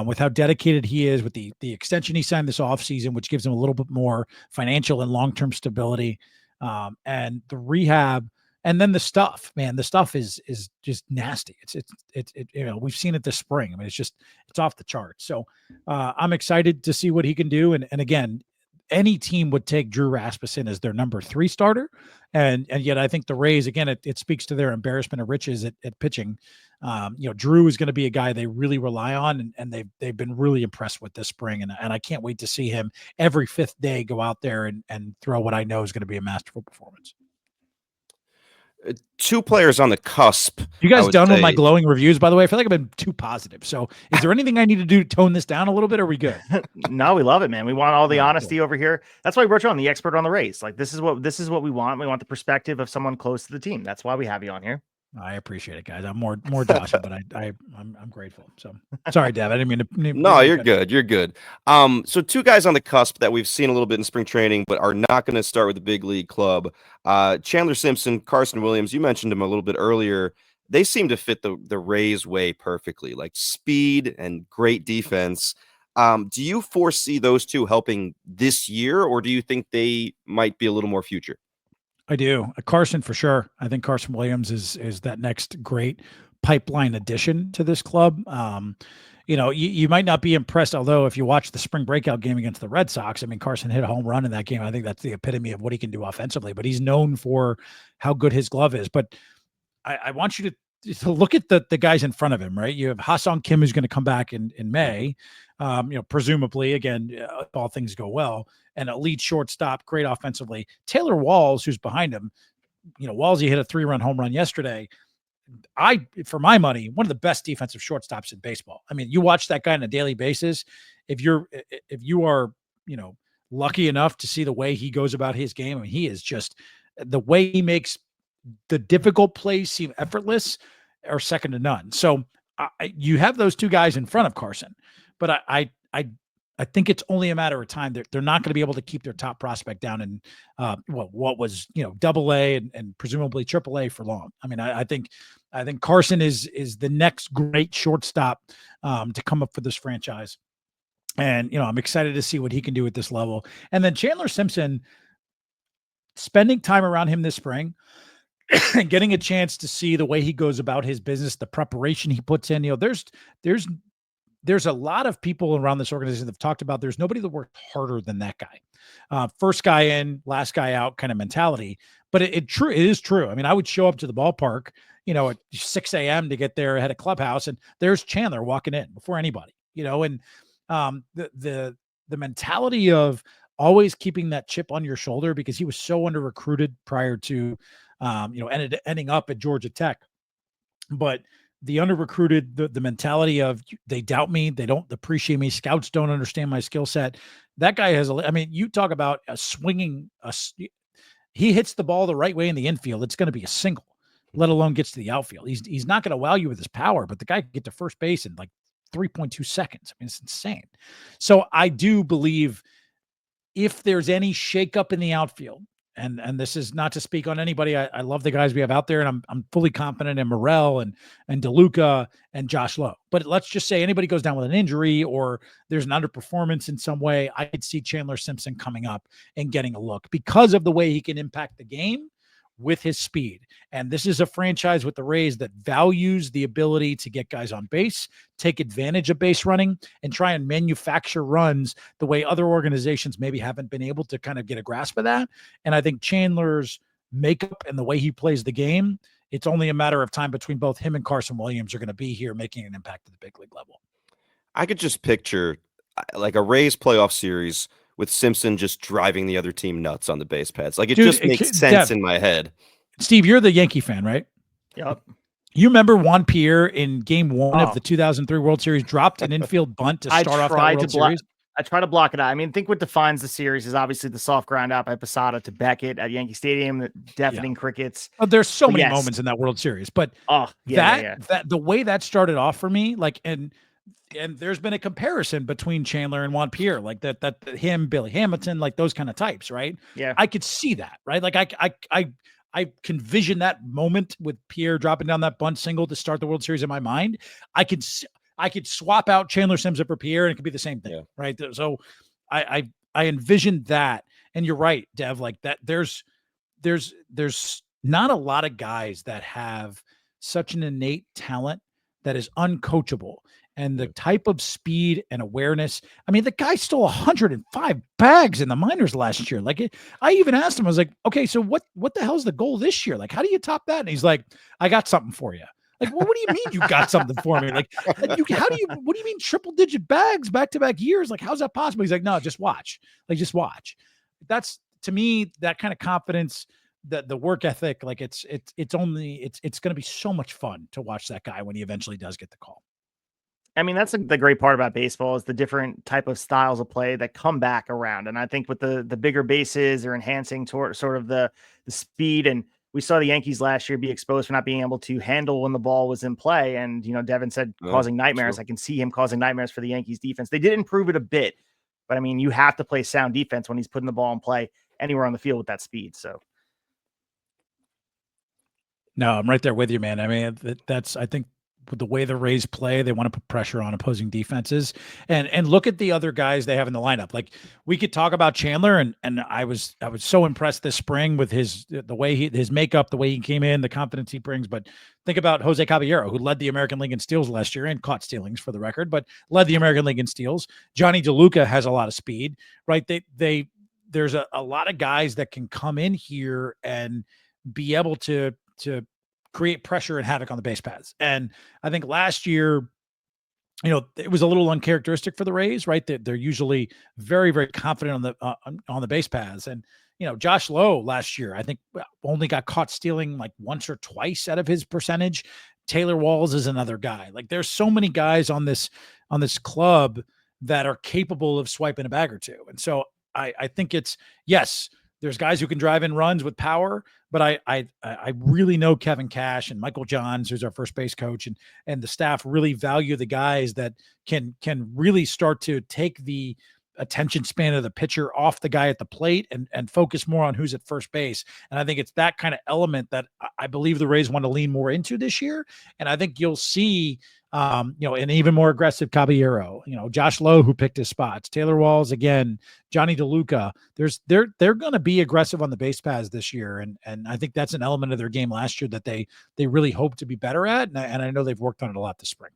with how dedicated he is, with the extension he signed this offseason, which gives him a little bit more financial and long-term stability, and the rehab, and then the stuff is just nasty. It's we've seen it this spring. I mean, it's off the charts. So I'm excited to see what he can do. And again, any team would take Drew Rasmussen as their number 3 starter. And yet I think the Rays, again, it speaks to their embarrassment of riches at pitching. Drew is going to be a guy they really rely on, and they've been really impressed with this spring. And I can't wait to see him every 5th day go out there and throw what I know is going to be a masterful performance. 2 players on the cusp. You guys done with my glowing reviews, by the way? I feel like I've been too positive. So is there anything I need to do to tone this down a little bit? Or are we good? No, we love it, man. We want all the honesty over here. That's why we brought you on, the expert on the Rays. Like, this is what we want. We want the perspective of someone close to the team. That's why we have you on here. I appreciate it, guys. I'm more Josh, but I'm grateful. So sorry, Dev. I didn't mean to. No, you're good. You're good. So 2 guys on the cusp that we've seen a little bit in spring training, but are not going to start with the big league club. Chandler, Simpson, Carson Williams. You mentioned them a little bit earlier. They seem to fit the Rays way perfectly, like speed and great defense. Do you foresee those 2 helping this year, or do you think they might be a little more future? I do. Carson for sure. I think Carson Williams is that next great pipeline addition to this club. You might not be impressed, although if you watch the spring breakout game against the Red Sox, I mean, Carson hit a home run in that game. I think that's the epitome of what he can do offensively, but he's known for how good his glove is. But I want you to look at the guys in front of him, right? You have Ha-Seong Kim, who's going to come back in May, presumably, again, if all things go well, an elite shortstop, great offensively. Taylor Walls, who's behind him, Wallsy hit a 3-run home run yesterday. For my money, one of the best defensive shortstops in baseball. I mean, you watch that guy on a daily basis. If you are, lucky enough to see the way he goes about his game, I mean, he is just, the way he makes the difficult plays seem effortless or second to none. So you have those 2 guys in front of Carson, but I think it's only a matter of time. They're not going to be able to keep their top prospect down in what was AA and presumably AAA for long. I mean, I think Carson is the next great shortstop to come up for this franchise, and I'm excited to see what he can do at this level. And then Chandler Simpson, spending time around him this spring and getting a chance to see the way he goes about his business, the preparation he puts in. There's a lot of people around this organization that have talked about there's nobody that worked harder than that guy. First guy in, last guy out kind of mentality. But it is true. I mean, I would show up to the ballpark, at 6 a.m. to get there ahead of clubhouse, and there's Chandler walking in before anybody, and the mentality of always keeping that chip on your shoulder, because he was so under recruited prior to ending up at Georgia Tech. But the under-recruited, the mentality of they doubt me, they don't appreciate me, scouts don't understand my skill set. That guy has you talk about he hits the ball the right way in the infield, it's going to be a single, let alone gets to the outfield. He's not going to wow you with his power, but the guy can get to first base in like 3.2 seconds. I mean, it's insane. So I do believe if there's any shakeup in the outfield, and this is not to speak on anybody. I love the guys we have out there, and I'm fully confident in Morel and DeLuca and Josh Lowe. But let's just say anybody goes down with an injury or there's an underperformance in some way, I could see Chandler Simpson coming up and getting a look because of the way he can impact the game with his speed. And this is a franchise with the Rays that values the ability to get guys on base, take advantage of base running, and try and manufacture runs the way other organizations maybe haven't been able to kind of get a grasp of that. And I think Chandler's makeup and the way he plays the game, it's only a matter of time between both him and Carson Williams are going to be here making an impact at the big league level. I could just picture like a Rays playoff series with Simpson just driving the other team nuts on the base pads. Like it just makes sense in my head. Steve, you're the Yankee fan, right? Yep. You remember Juan Pierre in Game 1 of the 2003 World Series dropped an infield bunt to start off that World Series? I try to block it out. I mean, think what defines the series is obviously the soft ground out by Posada to Beckett at Yankee Stadium, the deafening crickets. Oh, there's so many moments in that World Series, but that the way that started off for me, like, and there's been a comparison between Chandler and Juan Pierre, like that him, Billy Hamilton, like those kind of types, right? Yeah, I could see that, right? Like I can vision that moment with Pierre dropping down that bunt single to start the World Series in my mind. I could swap out Chandler Simpson for Pierre, and it could be the same thing, right? So I envisioned that, and you're right, Dev. Like that, there's not a lot of guys that have such an innate talent that is uncoachable. And the type of speed and awareness. I mean, the guy stole 105 bags in the minors last year. Like, I even asked him, I was like, okay, so what the hell's the goal this year? Like, how do you top that? And he's like, I got something for you. Like, well, what do you mean you got something for me? Like, what do you mean triple digit bags back-to-back years? Like, how's that possible? He's like, no, just watch. Like, just watch. That's, to me, that kind of confidence, the work ethic, like it's going to be so much fun to watch that guy when he eventually does get the call. I mean, that's the great part about baseball is the different type of styles of play that come back around. And I think with the bigger bases are enhancing toward sort of the speed. And we saw the Yankees last year be exposed for not being able to handle when the ball was in play. And, Devin said causing nightmares. I can see him causing nightmares for the Yankees defense. They did improve it a bit, but I mean, you have to play sound defense when he's putting the ball in play anywhere on the field with that speed. So. No, I'm right there with you, man. I mean, I think with the way the Rays play, they want to put pressure on opposing defenses, and look at the other guys they have in the lineup. Like, we could talk about Chandler, and I was so impressed this spring with his makeup, the way he came in, the confidence he brings. But think about Jose Caballero, who led the American League in steals last year and caught stealings for the record, but led the American League in steals. Johnny DeLuca has a lot of speed, right? There's a lot of guys that can come in here and be able to create pressure and havoc on the base paths. And I think last year, it was a little uncharacteristic for the Rays, right? They're usually very, very confident on the base paths. And, Josh Lowe last year, I think only got caught stealing like once or twice out of his percentage. Taylor Walls is another guy. Like, there's so many guys on this club that are capable of swiping a bag or two. And so I think there's guys who can drive in runs with power, but I really know Kevin Cash and Michael Johns, who's our first base coach, and the staff really value the guys that can really start to take the attention span of the pitcher off the guy at the plate and focus more on who's at first base. And I think it's that kind of element that I believe the Rays want to lean more into this year. And I think you'll see an even more aggressive Caballero, Josh Lowe, who picked his spots, Taylor Walls again, Johnny DeLuca. They're going to be aggressive on the base paths this year. And I think that's an element of their game last year that they really hope to be better at. And I know they've worked on it a lot this spring.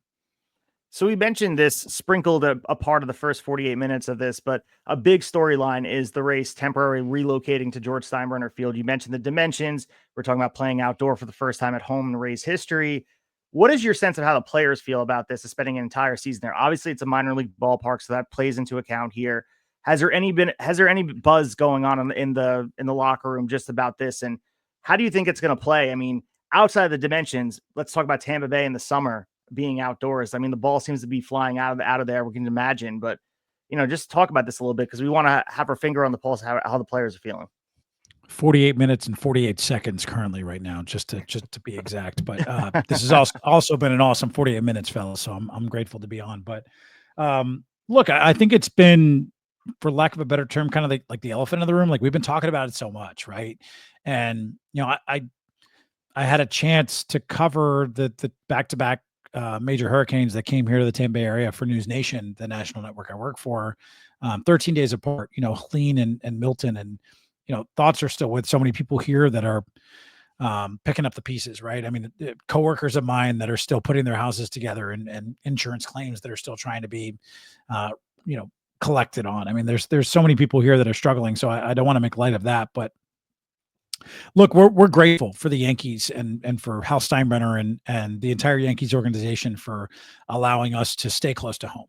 So we mentioned this sprinkled a part of the first 48 minutes of this, but a big storyline is the Rays temporarily relocating to George Steinbrenner Field. You mentioned the dimensions. We're talking about playing outdoor for the first time at home in Rays history. What is your sense of how the players feel about this, of spending an entire season there? Obviously, it's a minor league ballpark, so that plays into account here. Has there any buzz going on in the locker room just about this? And how do you think it's going to play? I mean, outside of the dimensions, let's talk about Tampa Bay in the summer being outdoors. I mean, the ball seems to be flying out of there. We can imagine, but just talk about this a little bit because we want to have our finger on the pulse of how the players are feeling. 48 minutes and 48 seconds currently right now, just to be exact. But this has also been an awesome 48 minutes, fellas. So I'm grateful to be on. But look, I think it's been, for lack of a better term, kind of like the elephant in the room. Like, we've been talking about it so much, right? And I had a chance to cover the back-to-back major hurricanes that came here to the Tampa Bay area for NewsNation, the national network I work for, 13 days apart. Helene and Milton, and thoughts are still with so many people here that are picking up the pieces, right? I mean, coworkers of mine that are still putting their houses together, and insurance claims that are still trying to be, collected on. I mean, there's so many people here that are struggling. So I don't want to make light of that, but look, we're grateful for the Yankees and for Hal Steinbrenner and the entire Yankees organization for allowing us to stay close to home.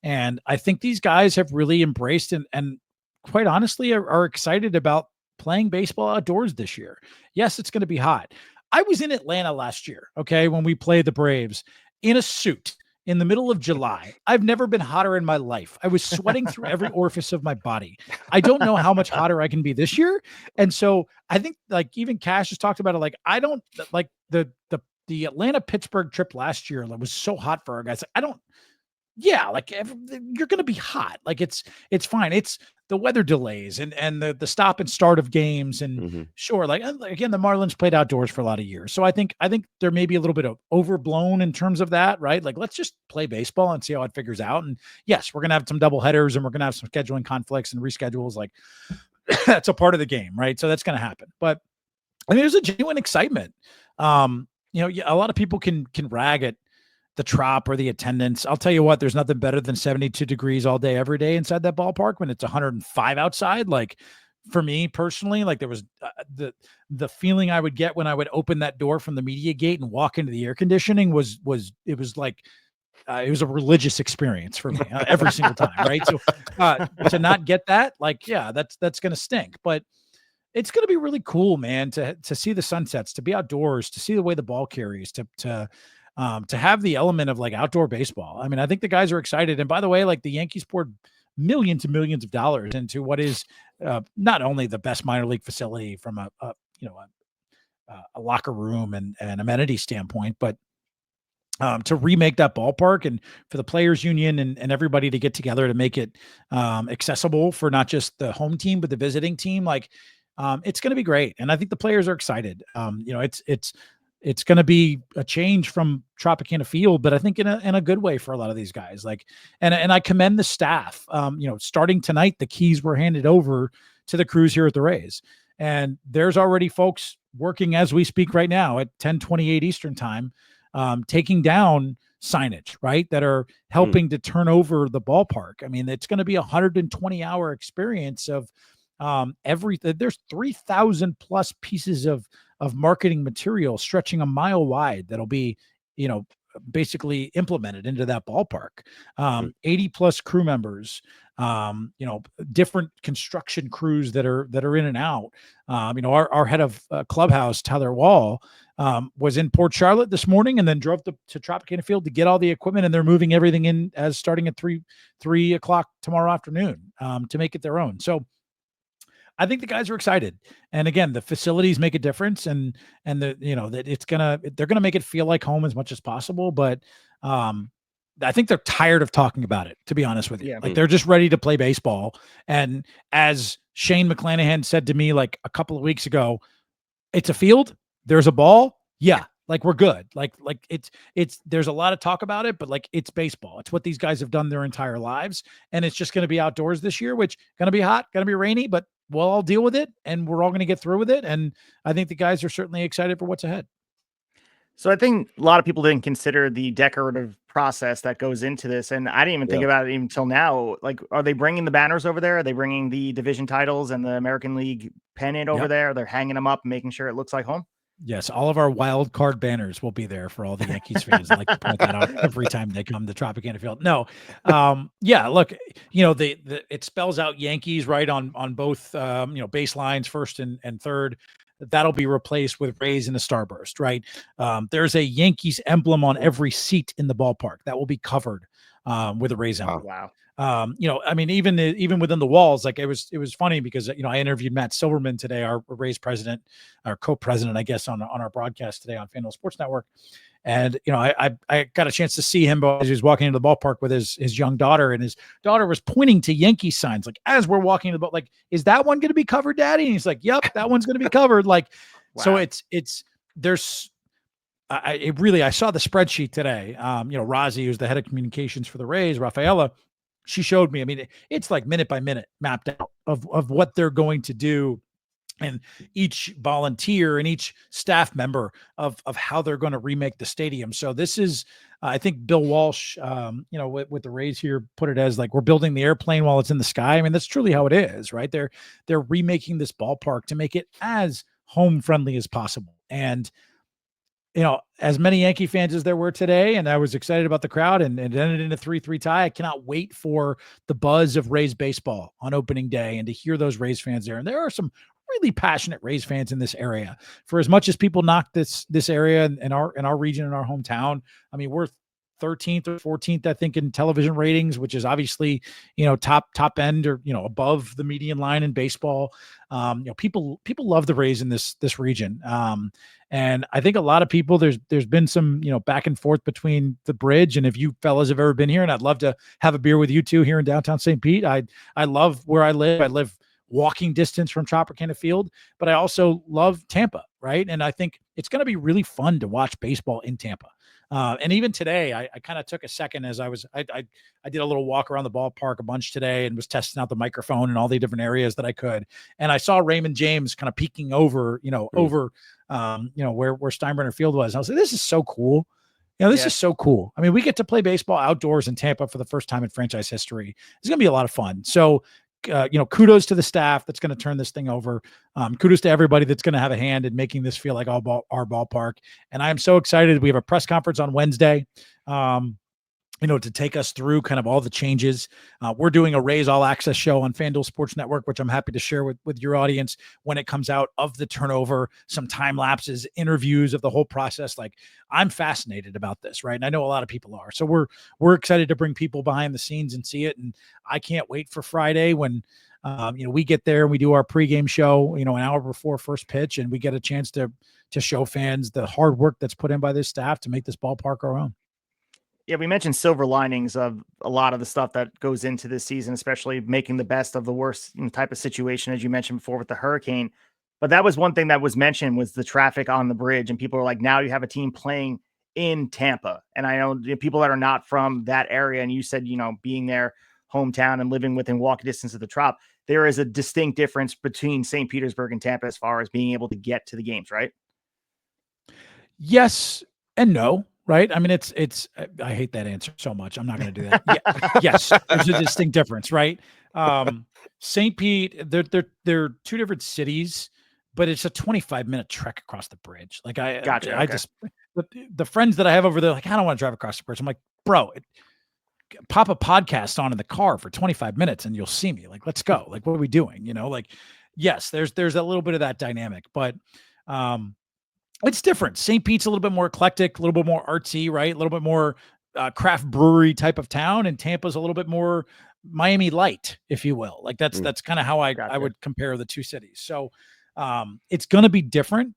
And I think these guys have really embraced and quite honestly are excited about playing baseball outdoors this year. Yes, it's going to be hot. I was in Atlanta last year, okay, when we played the Braves in a suit in the middle of July. I've never been hotter in my life. I was sweating through every orifice of my body. I don't know how much hotter I can be this year. And so I think like even Cash has talked about it. Like, I don't like the Atlanta Pittsburgh trip last year that was so hot for our guys. I don't, yeah, like you're going to be hot. Like it's fine. It's the weather delays and the stop and start of games. And sure, like again, the Marlins played outdoors for a lot of years. So I think there may be a little bit of overblown in terms of that, right? Like, let's just play baseball and see how it figures out. And yes, we're going to have some double headers and we're going to have some scheduling conflicts and reschedules. Like that's a part of the game, right? So that's going to happen. But I mean, there's a genuine excitement. You know, a lot of people can rag at the Trop or the attendance. I'll tell you what, there's nothing better than 72 degrees all day, every day inside that ballpark when it's 105 outside. Like for me personally, like there was the feeling I would get when I would open that door from the media gate and walk into the air conditioning was like, it was a religious experience for me every single time. Right. So to not get that, like, yeah, that's going to stink, but it's going to be really cool, man, to see the sunsets, to be outdoors, to see the way the ball carries, to have the element of like outdoor baseball. I mean, I think the guys are excited. And by the way, like the Yankees poured millions and millions of dollars into what is not only the best minor league facility from a locker room and amenity standpoint, but to remake that ballpark and for the players union and everybody to get together to make it accessible for not just the home team, but the visiting team. Like it's going to be great. And I think the players are excited. You know, it's going to be a change from Tropicana Field, but I think in a good way for a lot of these guys. Like, and I commend the staff. You know, starting tonight, the keys were handed over to the crews here at the Rays, and there's already folks working as we speak right now at 10:28 Eastern time, taking down signage, right, that are helping to turn over the ballpark. I mean, it's going to be a 120-hour experience of everything. There's 3,000 plus pieces of marketing material stretching a mile wide that'll be, you know, basically implemented into that ballpark. 80 plus crew members, you know, different construction crews that are in and out. You know, our head of clubhouse, Tyler Wall, was in Port Charlotte this morning and then drove to Tropicana Field to get all the equipment, and they're moving everything in as starting at 3 o'clock tomorrow afternoon to make it their own. So I think the guys are excited. And again, the facilities make a difference, and the, you know, that they're going to make it feel like home as much as possible. But I think they're tired of talking about it, to be honest with you. Like they're just ready to play baseball. And as Shane McClanahan said to me like a couple of weeks ago, it's a field, there's a ball. Yeah. Like we're good. Like it's there's a lot of talk about it, but like it's baseball. It's what these guys have done their entire lives. And it's just going to be outdoors this year, which going to be hot, going to be rainy, but we'll all deal with it and we're all going to get through with it. And I think the guys are certainly excited for what's ahead. So I think a lot of people didn't consider the decorative process that goes into this. And I didn't even think about it even until now. Like, are they bringing the banners over there? Are they bringing the division titles and the American League pennant over there? They're hanging them up and making sure it looks like home. Yes, all of our wild card banners will be there for all the Yankees fans. I like to point that out every time they come to Tropicana Field. No, yeah, look, you know, it spells out Yankees right on both, you know, baselines, first and third. That'll be replaced with Rays in the starburst, right? There's a Yankees emblem on every seat in the ballpark that will be covered with a Rays emblem. Wow. You know, I mean, even within the walls, like it was funny because, you know, I interviewed Matt Silverman today, our Rays president, our co-president, I guess, on our broadcast today on FanDuel Sports Network. And, you know, I got a chance to see him as he was walking into the ballpark with his young daughter, and his daughter was pointing to Yankee signs, like, as we're walking to the ball, like, is that one going to be covered, Daddy? And he's like, yep, that one's going to be covered. Like, wow. So I saw the spreadsheet today. You know, Rozzy, who's the head of communications for the Rays, Rafaela, she showed me. I mean, it's like minute by minute mapped out of what they're going to do, and each volunteer and each staff member of how they're going to remake the stadium. So this is, I think Bill Walsh, you know, with the Rays here, put it as like, we're building the airplane while it's in the sky. I mean, that's truly how it is, right? They're remaking this ballpark to make it as home friendly as possible. And, you know, as many Yankee fans as there were today, and I was excited about the crowd, and it ended in a 3-3 tie. I cannot wait for the buzz of Rays baseball on opening day and to hear those Rays fans there. And there are some really passionate Rays fans in this area. For as much as people knock this area in our region, in our hometown, I mean, we're 13th or 14th, I think, in television ratings, which is obviously, top end or, above the median line in baseball. People love the Rays in this region. And I think a lot of people, there's been some, back and forth between the bridge. And if you fellas have ever been here, and I'd love to have a beer with you two here in downtown St. Pete, I love where I live. I live walking distance from Tropicana Field, but I also love Tampa, right? And I think it's going to be really fun to watch baseball in Tampa. And even today, I kind of took a second as I did a little walk around the ballpark a bunch today and was testing out the microphone in all the different areas that I could. And I saw Raymond James kind of peeking over, where Steinbrenner Field was. And I was like, this is so cool. This is so cool. I mean, we get to play baseball outdoors in Tampa for the first time in franchise history. It's going to be a lot of fun. So, kudos to the staff that's going to turn this thing over. Kudos to everybody that's going to have a hand in making this feel like our ballpark. And I am so excited. We have a press conference on Wednesday, to take us through kind of all the changes. We're doing a Rays All Access show on FanDuel Sports Network, which I'm happy to share with your audience when it comes out, of the turnover, some time lapses, interviews of the whole process. Like, I'm fascinated about this, right? And I know a lot of people are. So we're excited to bring people behind the scenes and see it. And I can't wait for Friday when we get there and we do our pregame show, an hour before first pitch, and we get a chance to show fans the hard work that's put in by this staff to make this ballpark our own. Yeah, we mentioned silver linings of a lot of the stuff that goes into this season, especially making the best of the worst type of situation, as you mentioned before with the hurricane. But that was one thing that was mentioned, was the traffic on the bridge. And people are like, now you have a team playing in Tampa. And I know people that are not from that area, and you said, being their hometown and living within walking distance of the Trop, there is a distinct difference between St. Petersburg and Tampa as far as being able to get to the games, right? Yes and no. Right. I mean, I hate that answer so much. I'm not going to do that. Yeah, yes. There's a distinct difference. Right. St. Pete, they're two different cities, but it's a 25-minute trek across the bridge. Like Gotcha. I just, the friends that I have over there, like, I don't want to drive across the bridge. I'm like, bro, pop a podcast on in the car for 25 minutes and you'll see me. Like, let's go. Like, what are we doing? Yes, there's a little bit of that dynamic, but, it's different. St. Pete's a little bit more eclectic, a little bit more artsy, right? A little bit more craft brewery type of town, and Tampa's a little bit more Miami light, if you will. Like that's kind of how I would compare the two cities. So it's going to be different,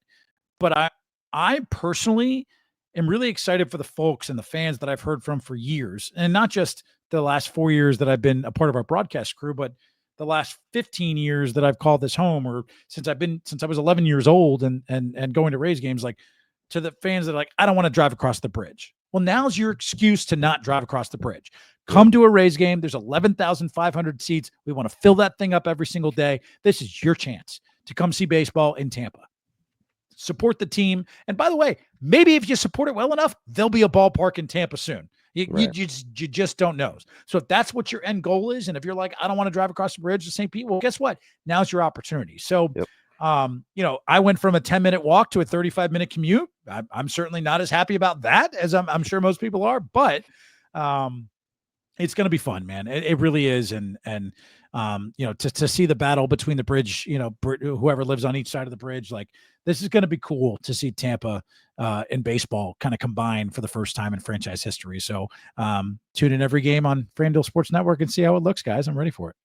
but I personally am really excited for the folks and the fans that I've heard from for years, and not just the last 4 years that I've been a part of our broadcast crew, but the last 15 years that I've called this home, or since I was 11 years old and going to Rays games, like, to the fans that are like, I don't want to drive across the bridge. Well, now's your excuse to not drive across the bridge. Come to a Rays game. There's 11,500 seats. We want to fill that thing up every single day. This is your chance to come see baseball in Tampa. Support the team. And by the way, maybe if you support it well enough, there'll be a ballpark in Tampa soon. You just don't know. So if that's what your end goal is, and if you're like, I don't want to drive across the bridge to St. Pete, well, guess what? Now's your opportunity. So, I went from a 10-minute walk to a 35-minute commute. I'm certainly not as happy about that as I'm sure most people are, but it's going to be fun, man. It really is. And to see the battle between the bridge, whoever lives on each side of the bridge, like, this is going to be cool to see Tampa and baseball kind of combine for the first time in franchise history. So tune in every game on FanDuel Sports Network and see how it looks, guys. I'm ready for it.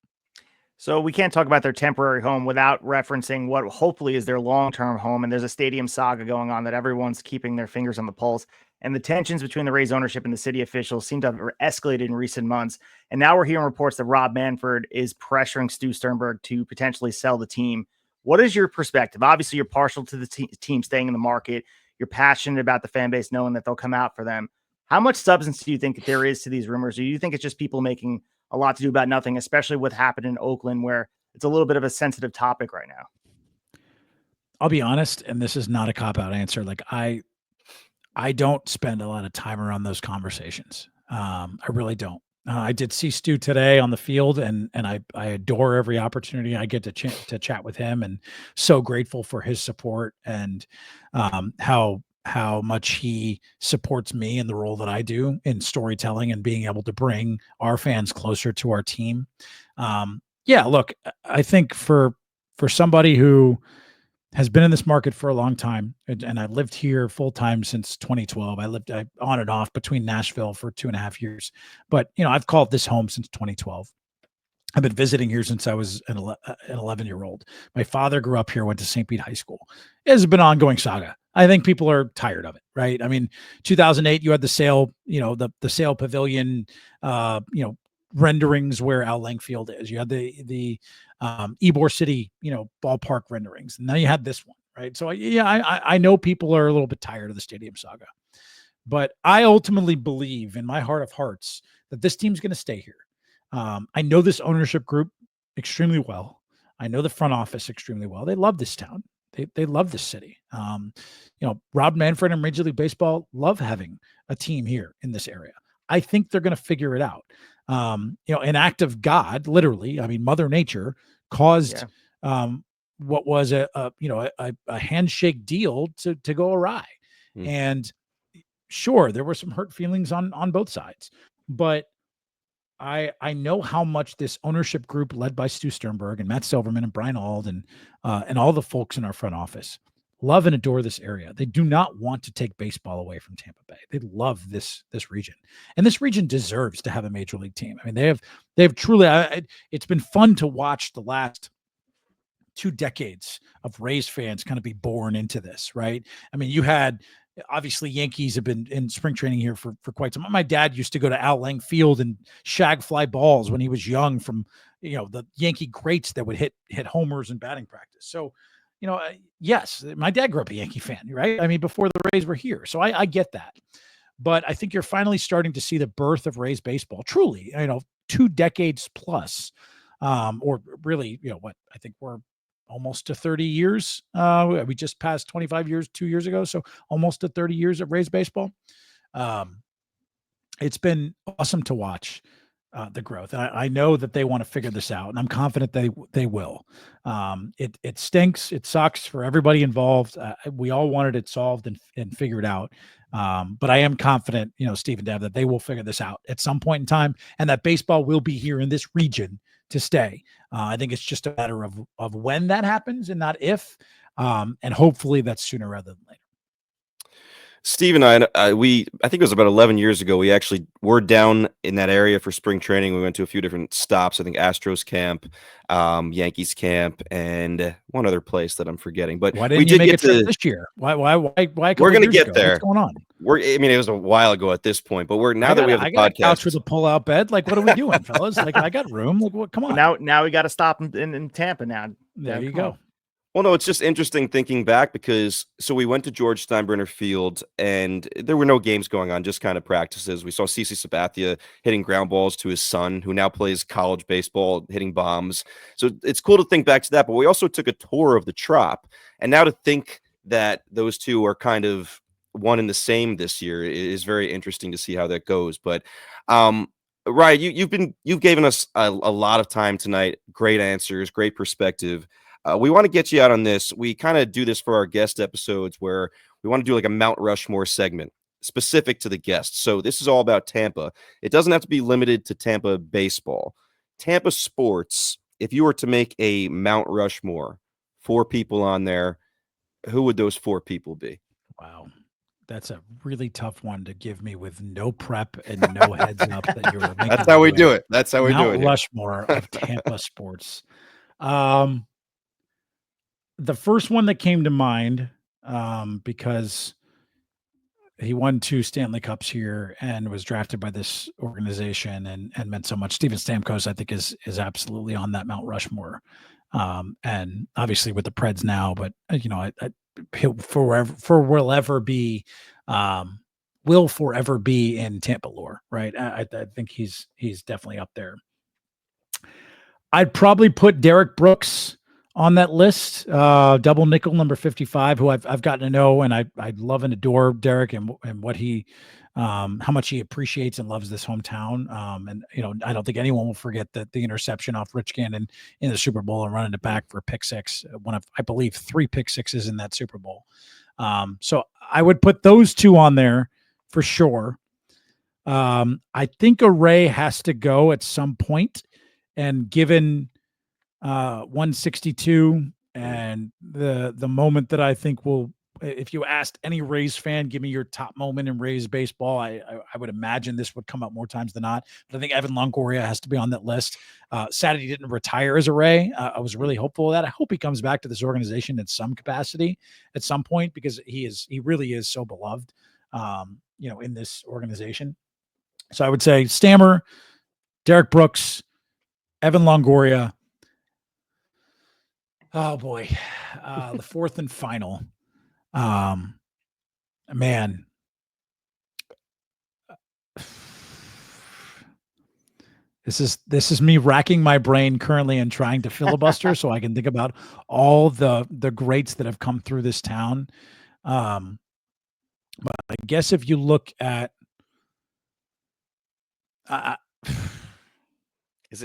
So we can't talk about their temporary home without referencing what hopefully is their long-term home. And there's a stadium saga going on that everyone's keeping their fingers on the pulse. And the tensions between the Rays ownership and the city officials seem to have escalated in recent months. And now we're hearing reports that Rob Manfred is pressuring Stu Sternberg to potentially sell the team. What is your perspective? Obviously, you're partial to the team staying in the market. You're passionate about the fan base, knowing that they'll come out for them. How much substance do you think that there is to these rumors? Or do you think it's just people making a lot to do about nothing, especially what happened in Oakland, where it's a little bit of a sensitive topic right now? I'll be honest, and this is not a cop-out answer. Like, I don't spend a lot of time around those conversations. I really don't. I did see Stu today on the field, and I adore every opportunity I get to chat with him, and so grateful for his support and how much he supports me in the role that I do in storytelling and being able to bring our fans closer to our team. Look, I think for for somebody who has been in this market for a long time, and I lived here full time since 2012. I lived on and off between Nashville for 2.5 years, but I've called this home since 2012. I've been visiting here since I was an 11-year-old. My father grew up here, went to St. Pete High School. It has been an ongoing saga. I think people are tired of it, right? I mean, 2008, you had the sale, the sale pavilion, renderings where Al Lang Field is. You had the Ybor City, ballpark renderings. And now you had this one, right? So I know people are a little bit tired of the stadium saga, but I ultimately believe in my heart of hearts that this team's going to stay here. I know this ownership group extremely well. I know the front office extremely well. They love this town. They love this city. Rob Manfred and Major League Baseball love having a team here in this area. I think they're going to figure it out. An act of God, literally. I mean, Mother Nature caused what was a handshake deal to go awry. And sure, there were some hurt feelings on both sides, but I know how much this ownership group led by Stu Sternberg and Matt Silverman and Brian Auld and all the folks in our front office love and adore this area. They do not want to take baseball away from Tampa Bay. They love this region, and this region deserves to have a major league team. I mean, they have truly. It's been fun to watch the last 2 decades of Rays fans kind of be born into this, right? I mean, you had. Obviously, Yankees have been in spring training here for quite some time. My dad used to go to Al Lang Field and shag fly balls when he was young from, the Yankee greats that would hit homers in batting practice. So, yes, my dad grew up a Yankee fan, right? I mean, before the Rays were here. So I get that. But I think you're finally starting to see the birth of Rays baseball. Truly, 2 decades plus, or really, I think we're almost to 30 years. We just passed 25 years 2 years ago. So almost to 30 years of Rays baseball. It's been awesome to watch the growth. And I know that they want to figure this out, and I'm confident they will. It stinks. It sucks for everybody involved. We all wanted it solved and figured out. But I am confident, Steve and Deb, that they will figure this out at some point in time, and that baseball will be here in this region to stay. I think it's just a matter of when that happens and not if, and hopefully that's sooner rather than later. Steve and I think it was about 11 years ago, we actually were down in that area for spring training. We went to a few different stops. I think Astros camp, Yankees camp, and one other place that I'm forgetting. But why didn't you make it this year? Why? We're going to get there. What's going on? It was a while ago at this point, but now that we have the podcast, couch with a pull-out bed. Like, what are we doing, fellas? Like, I got room. Like, what? Come on. Now we got to stop in Tampa. Now there you go. Well, no, it's just interesting thinking back because we went to George Steinbrenner Field and there were no games going on, just kind of practices. We saw CC Sabathia hitting ground balls to his son, who now plays college baseball, hitting bombs. So it's cool to think back to that. But we also took a tour of the Trop, and now to think that those two are kind of one and the same this year is very interesting to see how that goes. But Ryan, you've given us a lot of time tonight. Great answers, great perspective. We want to get you out on this. We kind of do this for our guest episodes where we want to do like a Mount Rushmore segment specific to the guests. So this is all about Tampa. It doesn't have to be limited to Tampa baseball. Tampa sports, if you were to make a Mount Rushmore, 4 people on there, who would those 4 people be? Wow. That's a really tough one to give me with no prep and no heads up that you were making. That's how we do it. That's how we do it. Mount Rushmore of Tampa sports. The first one that came to mind, because he won 2 Stanley Cups here and was drafted by this organization and meant so much. Steven Stamkos, I think, is absolutely on that Mount Rushmore. And obviously with the Preds now, but he'll forever be in Tampa lore, right? I think he's definitely up there. I'd probably put Derek Brooks on that list, double nickel number 55, who I've gotten to know, and I love and adore Derek and what he, how much he appreciates and loves this hometown. And I don't think anyone will forget that the interception off Rich Gannon in the Super Bowl and running it back for a pick six, one of, I believe, 3 pick sixes in that Super Bowl. So I would put those 2 on there for sure. I think a Ray has to go at some point, and given 162. And the moment that I think will, if you asked any Rays fan, give me your top moment in Rays baseball, I would imagine this would come up more times than not. But I think Evan Longoria has to be on that list. Sad he didn't retire as a Ray. I was really hopeful of that. I hope he comes back to this organization in some capacity at some point, because he really is so beloved, in this organization. So I would say Stammer, Derek Brooks, Evan Longoria. Oh boy, the fourth and final. Man, this is me racking my brain currently and trying to filibuster so I can think about all the greats that have come through this town. But I guess if you look at,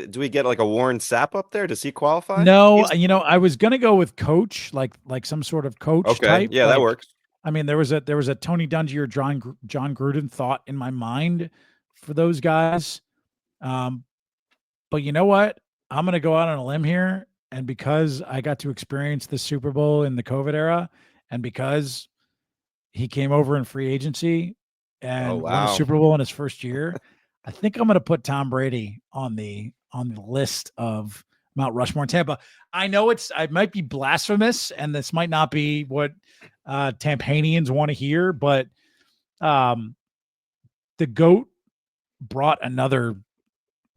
do we get like a Warren Sapp up there? Does he qualify? No, I was gonna go with coach, like some sort of coach type. Yeah, that works. I mean, there was a Tony Dungy or John Gruden thought in my mind for those guys. But you know what? I'm going to go out on a limb here. And because I got to experience the Super Bowl in the COVID era, and because he came over in free agency and won a Super Bowl in his first year, I think I'm going to put Tom Brady on the list of Mount Rushmore in Tampa. I know I might be blasphemous, and this might not be what Tampanians want to hear, but the GOAT brought another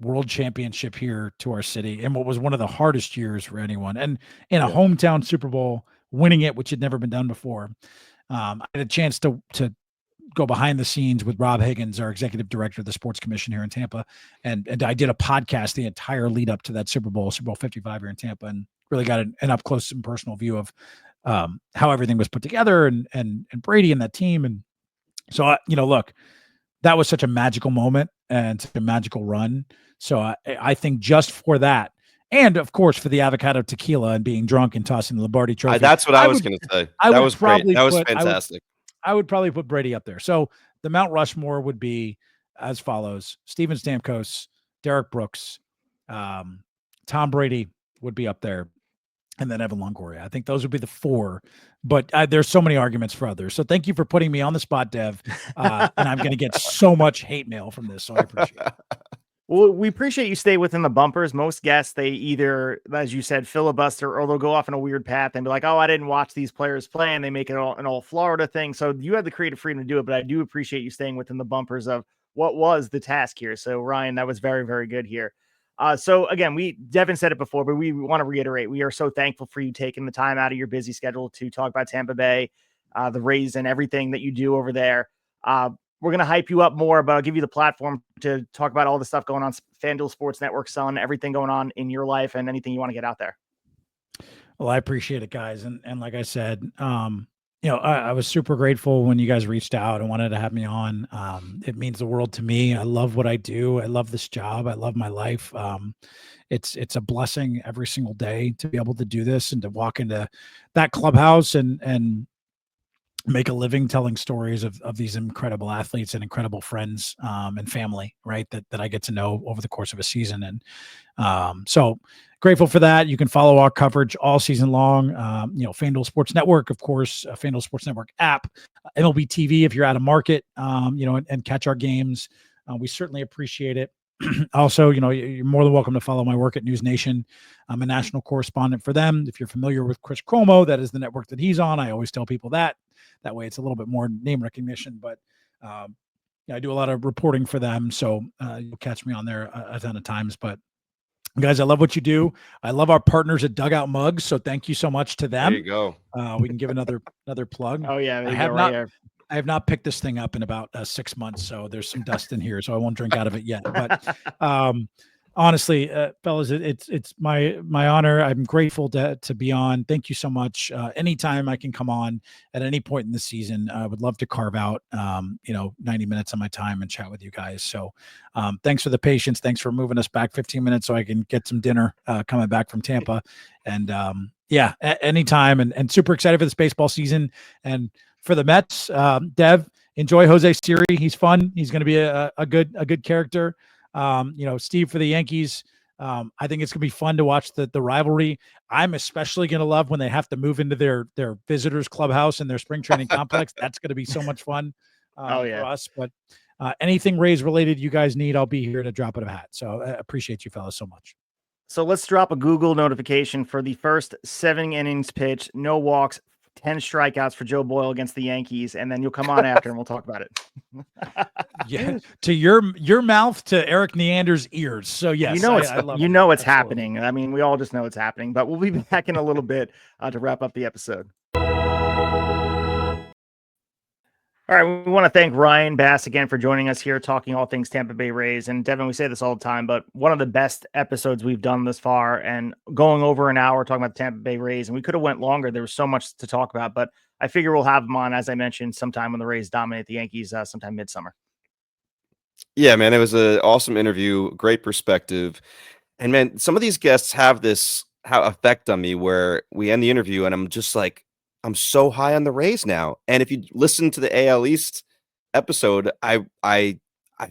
world championship here to our city in what was one of the hardest years for anyone, and in a hometown Super Bowl, winning it, which had never been done before. I had a chance to go behind the scenes with Rob Higgins, our executive director of the Sports Commission here in Tampa, and I did a podcast the entire lead up to that Super Bowl 55 here in Tampa, and really got an up close and personal view of how everything was put together, and Brady and that team. And so look, that was such a magical moment and such a magical run. So I think just for that, and of course for the avocado tequila and being drunk and tossing the Lombardi Trophy. That's what I was going to say. That was great. That was fantastic. I would probably put Brady up there. So the Mount Rushmore would be as follows: Steven Stamkos, Derek Brooks, Tom Brady would be up there, and then Evan Longoria. I think those would be the four, but there's so many arguments for others. So thank you for putting me on the spot, Dev. And I'm going to get so much hate mail from this, so I appreciate it. Well, we appreciate you stay within the bumpers. Most guests, they either, as you said, filibuster, or they'll go off on a weird path and be like, oh, I didn't watch these players play, and they make it an all Florida thing. So you had the creative freedom to do it, but I do appreciate you staying within the bumpers of what was the task here. So Ryan, that was very, very good here. So again, Devin said it before, but we want to reiterate, we are so thankful for you taking the time out of your busy schedule to talk about Tampa Bay, the Rays, and everything that you do over there. We're going to hype you up more, but I'll give you the platform to talk about all the stuff going on, FanDuel Sports Network, Sun, everything going on in your life, and anything you want to get out there. Well, I appreciate it, guys. And like I said, I was super grateful when you guys reached out and wanted to have me on. It means the world to me. I love what I do. I love this job. I love my life. It's a blessing every single day to be able to do this and to walk into that clubhouse and make a living telling stories of these incredible athletes and incredible friends and family, right? That I get to know over the course of a season. And so grateful for that. You can follow our coverage all season long. FanDuel Sports Network, of course, FanDuel Sports Network app, MLB TV, if you're out of market, and catch our games. We certainly appreciate it. Also, you're more than welcome to follow my work at NewsNation. I'm a national correspondent for them. If you're familiar with Chris Cuomo, that is the network that he's on. I always tell people that way it's a little bit more name recognition, but I do a lot of reporting for them. So you'll catch me on there a ton of times, but guys, I love what you do. I love our partners at Dugout Mugs. So thank you so much to them. There you go. We can give another plug. Oh yeah. I have not picked this thing up in about 6 months, so there's some dust in here, so I won't drink out of it yet. But honestly, fellas, it's my honor. I'm grateful to be on. Thank you so much. Anytime I can come on at any point in the season, I would love to carve out 90 minutes of my time and chat with you guys. So thanks for the patience. Thanks for moving us back 15 minutes so I can get some dinner coming back from Tampa. And anytime, and super excited for this baseball season. And for the Mets, Dev, enjoy Jose Siri. He's fun. He's going to be a good character. Steve, for the Yankees, I think it's going to be fun to watch the rivalry. I'm especially going to love when they have to move into their visitors clubhouse in their spring training complex. That's going to be so much fun for us. But anything Rays related you guys need, I'll be here to drop it a hat. So I appreciate you fellas so much. So let's drop a Google notification for the first 7 innings pitch, no walks, 10 strikeouts for Joe Boyle against the Yankees, and then you'll come on after and we'll talk about it. Yeah, to your mouth to Eric Neander's ears. So yes, I love you it. know it's Absolutely. happening. I mean, we all just know it's happening, but we'll be back in a little bit to wrap up the episode. All right, we want to thank Ryan Bass again for joining us here, talking all things Tampa Bay Rays. And Devin, we say this all the time, but one of the best episodes we've done this far, and going over an hour talking about the Tampa Bay Rays. And we could have went longer. There was so much to talk about, but I figure we'll have him on, as I mentioned, sometime when the Rays dominate the Yankees, sometime midsummer. Yeah, man, it was an awesome interview, great perspective. And man, some of these guests have this effect on me where we end the interview and I'm just like, I'm so high on the Rays now. And if you listen to the AL East episode, I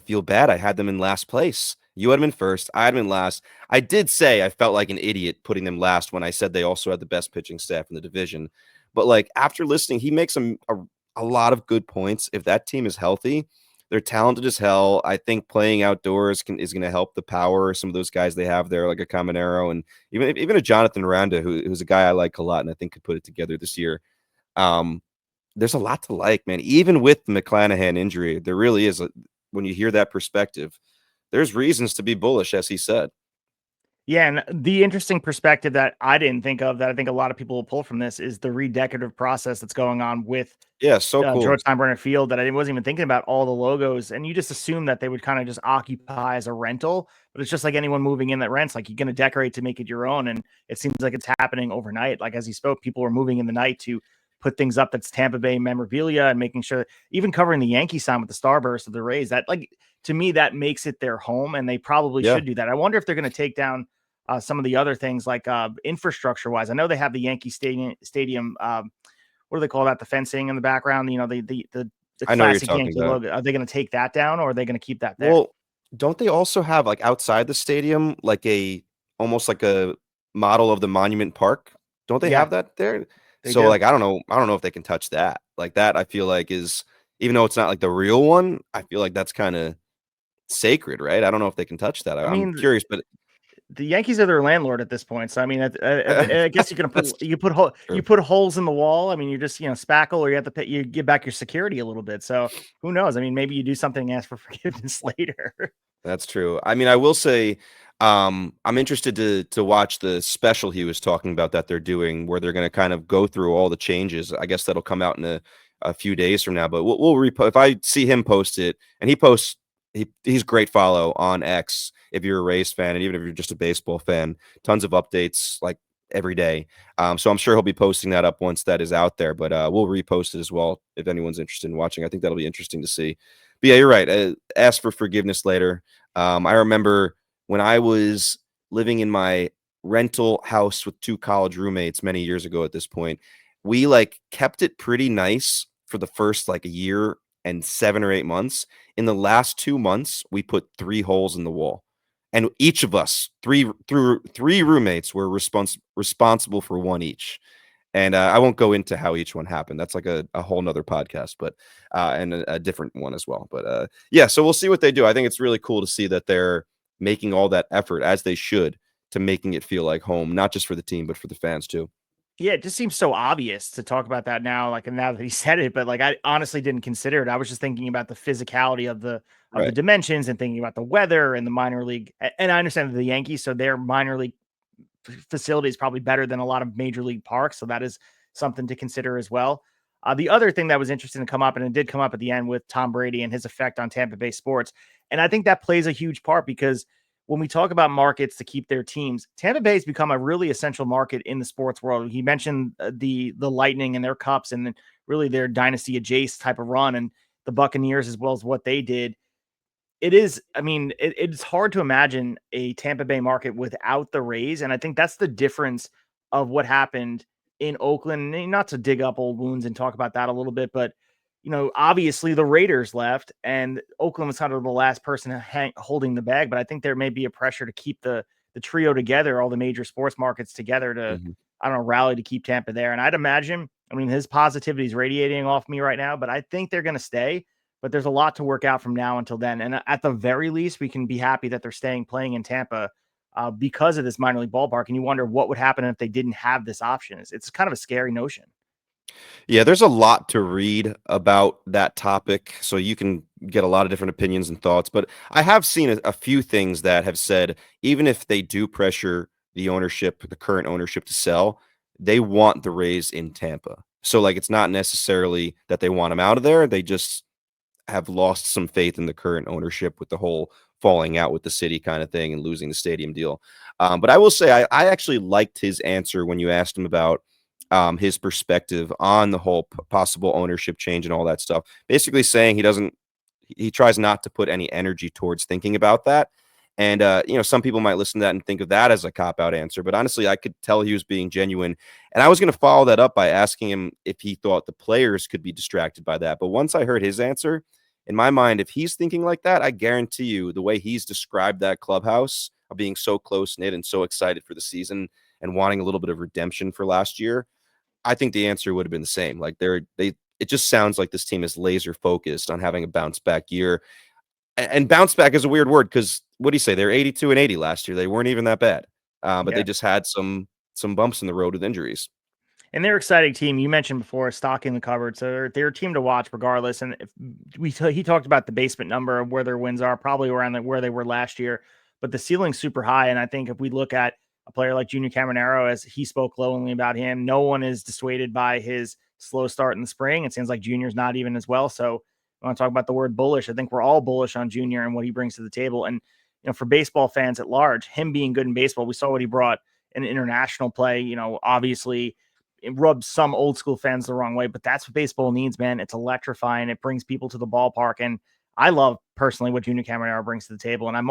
feel bad. I had them in last place. You had them in first. I had them in last. I did say I felt like an idiot putting them last when I said they also had the best pitching staff in the division. But like after listening, he makes a lot of good points. If that team is healthy, they're talented as hell. I think playing outdoors is going to help the power. Some of those guys they have there, like a Caminero and even a Jonathan Randa, who's a guy I like a lot and I think could put it together this year. There's a lot to like, man. Even with the McClanahan injury, there really is. When you hear that perspective, there's reasons to be bullish, as he said. Yeah, and the interesting perspective that I didn't think of, that I think a lot of people will pull from this, is the redecorative process that's going on with So cool. George Steinbrenner Field, that I wasn't even thinking about all the logos. And you just assume that they would kind of just occupy as a rental, but it's just like anyone moving in that rents, like you're going to decorate to make it your own. And it seems like it's happening overnight. Like as he spoke, people were moving in the night to put things up that's Tampa Bay memorabilia, and making sure that even covering the Yankee sign with the starburst of the Rays, that, like, to me, that makes it their home, and they probably should do that. I wonder if they're going to take down some of the other things, like infrastructure wise. I know they have the Yankee Stadium. What do they call that? The fencing in the background, the classic Yankee logo. Are they going to take that down, or are they going to keep that there? Well, don't they also have, like, outside the stadium, like almost like a model of the Monument Park? Don't they have that there? So like, I don't know if they can touch that. Like that, I feel like is, even though it's not like the real one, I feel like that's kind of sacred, right? I don't know if they can touch that. I'm curious, but the Yankees are their landlord at this point. So I mean, I guess you put holes in the wall. I mean, you just spackle, or you have to pay, you give back your security a little bit. So who knows? I mean, maybe you do something and ask for forgiveness later. That's true. I mean, I will say, I'm interested to watch the special he was talking about that they're doing, where they're going to kind of go through all the changes. I guess that'll come out in a few days from now. But we'll repost if I see him post it, and he posts. He's a great follow on X if you're a Rays fan, and even if you're just a baseball fan, tons of updates like every day. So I'm sure he'll be posting that up once that is out there, but we'll repost it as well if anyone's interested in watching. I think that'll be interesting to see. But yeah, you're right. Ask for forgiveness later. I remember when I was living in my rental house with 2 college roommates many years ago at this point, we like kept it pretty nice for the first like a year and 7 or 8 months. In the last 2 months, we put 3 holes in the wall, and each of us, three roommates, were responsible for one each. And I won't go into how each one happened. That's like a whole nother podcast, but and a different one as well. But yeah, so we'll see what they do. I think it's really cool to see that they're making all that effort, as they should, to making it feel like home, not just for the team, but for the fans too. Yeah, it just seems so obvious to talk about that now, like, and now that he said it, but like, I honestly didn't consider it. I was just thinking about the physicality of the dimensions, and thinking about the weather and the minor league. And I understand that the Yankees, so their minor league facility is probably better than a lot of major league parks. So that is something to consider as well. The other thing that was interesting to come up, and it did come up at the end, with Tom Brady and his effect on Tampa Bay sports. And I think that plays a huge part, because when we talk about markets to keep their teams, Tampa Bay has become a really essential market in the sports world. He mentioned the Lightning and their cups, and really their dynasty adjacent type of run, and the Buccaneers, as well as what they did. It is, I mean, it's hard to imagine a Tampa Bay market without the Rays. And I think that's the difference of what happened in Oakland. And not to dig up old wounds and talk about that a little bit, but obviously the Raiders left, and Oakland was kind of the last person holding the bag. But I think there may be a pressure to keep the the trio together, all the major sports markets together to, I don't know, rally to keep Tampa there. And I'd imagine, I mean, his positivity is radiating off me right now, but I think they're going to stay. But there's a lot to work out from now until then. And at the very least, we can be happy that they're playing in Tampa because of this minor league ballpark. And you wonder what would happen if they didn't have this option. It's kind of a scary notion. Yeah, there's a lot to read about that topic, so you can get a lot of different opinions and thoughts. But I have seen a few things that have said, even if they do pressure the ownership, the current ownership to sell, they want the Rays in Tampa. So, like, it's not necessarily that they want them out of there. They just have lost some faith in the current ownership with the whole falling out with the city kind of thing and losing the stadium deal. But I will say, I actually liked his answer when you asked him about his perspective on the whole possible ownership change and all that stuff. Basically saying he tries not to put any energy towards thinking about that. And, some people might listen to that and think of that as a cop-out answer. But honestly, I could tell he was being genuine. And I was going to follow that up by asking him if he thought the players could be distracted by that. But once I heard his answer, in my mind, if he's thinking like that, I guarantee you the way he's described that clubhouse of being so close-knit and so excited for the season and wanting a little bit of redemption for last year, I think the answer would have been the same. Like it just sounds like this team is laser focused on having a bounce back year. And bounce back is a weird word because what do you say? They're 82-80 last year. They weren't even that bad, but they just had some bumps in the road with injuries. And they're an exciting team. You mentioned before stocking the cupboard, so they're a team to watch regardless. And he talked about the basement number of where their wins are, probably around where they were last year, but the ceiling's super high. And I think if we look at a player like Junior Caminero, as he spoke glowingly about him, no one is dissuaded by his slow start in the spring. It seems like Junior's not even as well. So I want to talk about the word bullish. I think we're all bullish on Junior and what he brings to the table. And for baseball fans at large, him being good in baseball, we saw what he brought in international play. Obviously it rubs some old school fans the wrong way, but that's what baseball needs, man. It's electrifying. It brings people to the ballpark. And I love personally what Junior Caminero brings to the table. And I'm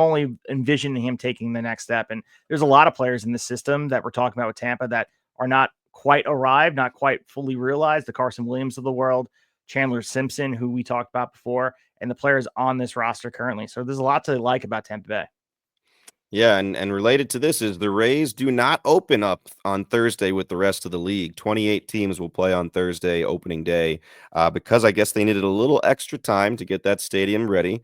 only envisioning him taking the next step. And there's a lot of players in the system that we're talking about with Tampa that are not quite arrived, not quite fully realized. The Carson Williams of the world, Chandler, Simpson, who we talked about before, and the players on this roster currently. So there's a lot to like about Tampa Bay. Yeah, and related to this is the Rays do not open up on Thursday with the rest of the league. 28 teams will play on Thursday, opening day, because I guess they needed a little extra time to get that stadium ready,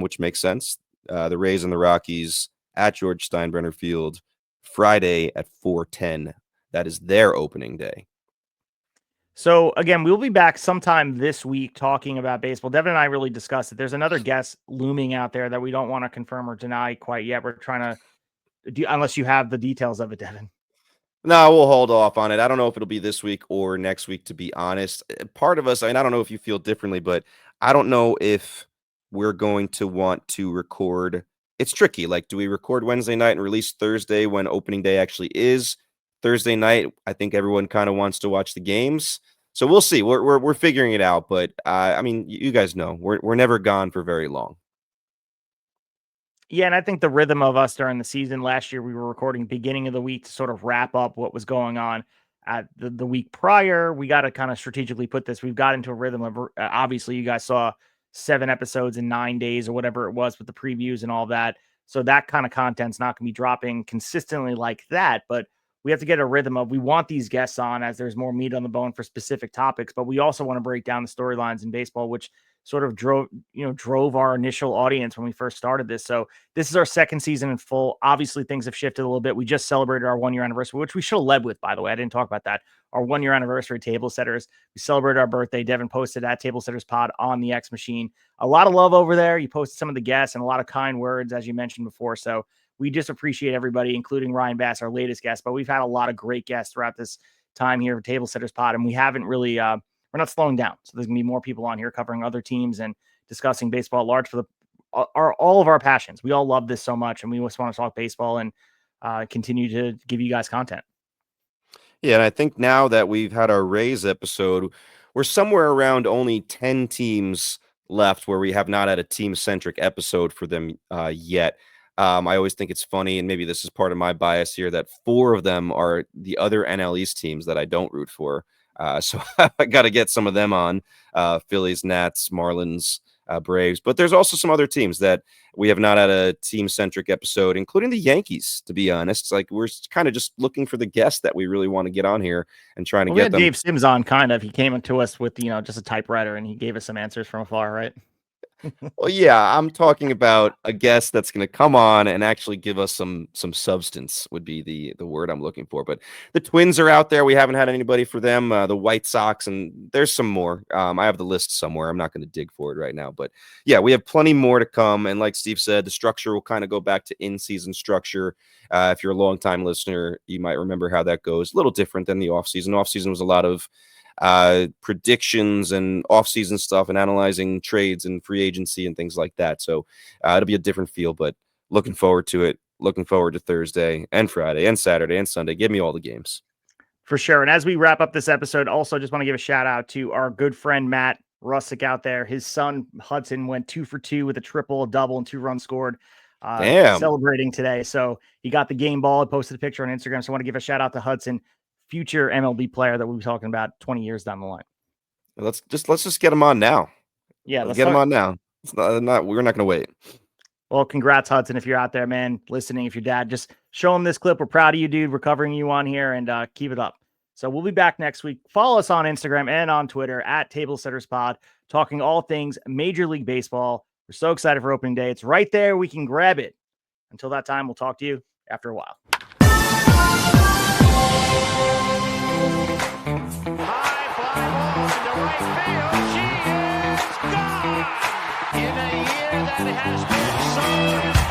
which makes sense. The Rays and the Rockies at George Steinbrenner Field, Friday at 4:10. That is their opening day. So again, we'll be back sometime this week talking about baseball. Devin and I really discussed it. There's another guest looming out there that we don't want to confirm or deny quite yet. We're trying to unless you have the details of it, Devin. No, we'll hold off on it. I don't know if it'll be this week or next week, to be honest. Part of us, I don't know if you feel differently, but I don't know if we're going to want to record. It's tricky. Like, do we record Wednesday night and release Thursday when opening day actually is Thursday night? I think everyone kind of wants to watch the games. So we'll see. We're figuring it out. But, I mean, you guys know, we're never gone for very long. Yeah, and I think the rhythm of us during the season last year, we were recording beginning of the week to sort of wrap up what was going on at the week prior. We got to kind of strategically put this. We've got into a rhythm of obviously you guys saw 7 episodes in 9 days or whatever it was with the previews and all that. So that kind of content's not going to be dropping consistently like that, but we have to get a rhythm of we want these guests on as there's more meat on the bone for specific topics, but we also want to break down the storylines in baseball, which sort of drove our initial audience when we first started this. So this is our second season in full. Obviously things have shifted a little bit. We just celebrated our 1 year anniversary, which we should have led with, by the way. I didn't talk about that. Our 1 year anniversary, Tablesetters. We celebrated our birthday. Devin posted at Tablesetters Pod on the X Machine. A lot of love over there. You posted some of the guests and a lot of kind words, as you mentioned before. So we just appreciate everybody, including Ryan Bass, our latest guest. But we've had a lot of great guests throughout this time here for Tablesetters Pod, and we haven't really we're not slowing down. So there's gonna be more people on here covering other teams and discussing baseball at large for all of our passions. We all love this so much, and we just want to talk baseball and continue to give you guys content. Yeah, and I think now that we've had our Rays episode, we're somewhere around only 10 teams left where we have not had a team-centric episode for them yet. I always think it's funny, and maybe this is part of my bias here, that 4 of them are the other NL East teams that I don't root for. So I got to get some of them on. Phillies, Nats, Marlins, Braves. But there's also some other teams that we have not had a team-centric episode, including the Yankees, to be honest. It's like we're kind of just looking for the guest that we really want to get on here and trying to we get had them. Dave Sims on, kind of. He came to us with, just a typewriter, and he gave us some answers from afar, right? Well, yeah, I'm talking about a guest that's going to come on and actually give us some substance would be the word I'm looking for. But the Twins are out there. We haven't had anybody for them. The White Sox, and there's some more. I have the list somewhere. I'm not going to dig for it right now. But yeah, we have plenty more to come. And like Steve said, the structure will kind of go back to in-season structure. If you're a longtime listener, you might remember how that goes. A little different than the offseason. Offseason was a lot of predictions and off-season stuff and analyzing trades and free agency and things like that. So it'll be a different feel, but looking forward to it. Looking forward to Thursday and Friday and Saturday and Sunday. Give me all the games. For sure. And as we wrap up this episode, also just want to give a shout out to our good friend Matt Russick out there. His son Hudson went 2 for 2 with a triple, a double, and 2 runs scored. Celebrating today. So he got the game ball. I posted a picture on Instagram. So I want to give a shout out to Hudson, future MLB player that we'll be talking about 20 years down the line. Let's just get him on now. Yeah, let's get him on now. It's not we're not going to wait. Well, congrats, Hudson. If you're out there, man, listening, if your dad, just show him this clip. We're proud of you, dude. We're covering you on here, and keep it up. So we'll be back next week. Follow us on Instagram and on Twitter at Tablesetters Pod, talking all things Major League Baseball. We're so excited for opening day. It's right there. We can grab it. Until that time, we'll talk to you after a while. Right field, she is gone in a year that has been so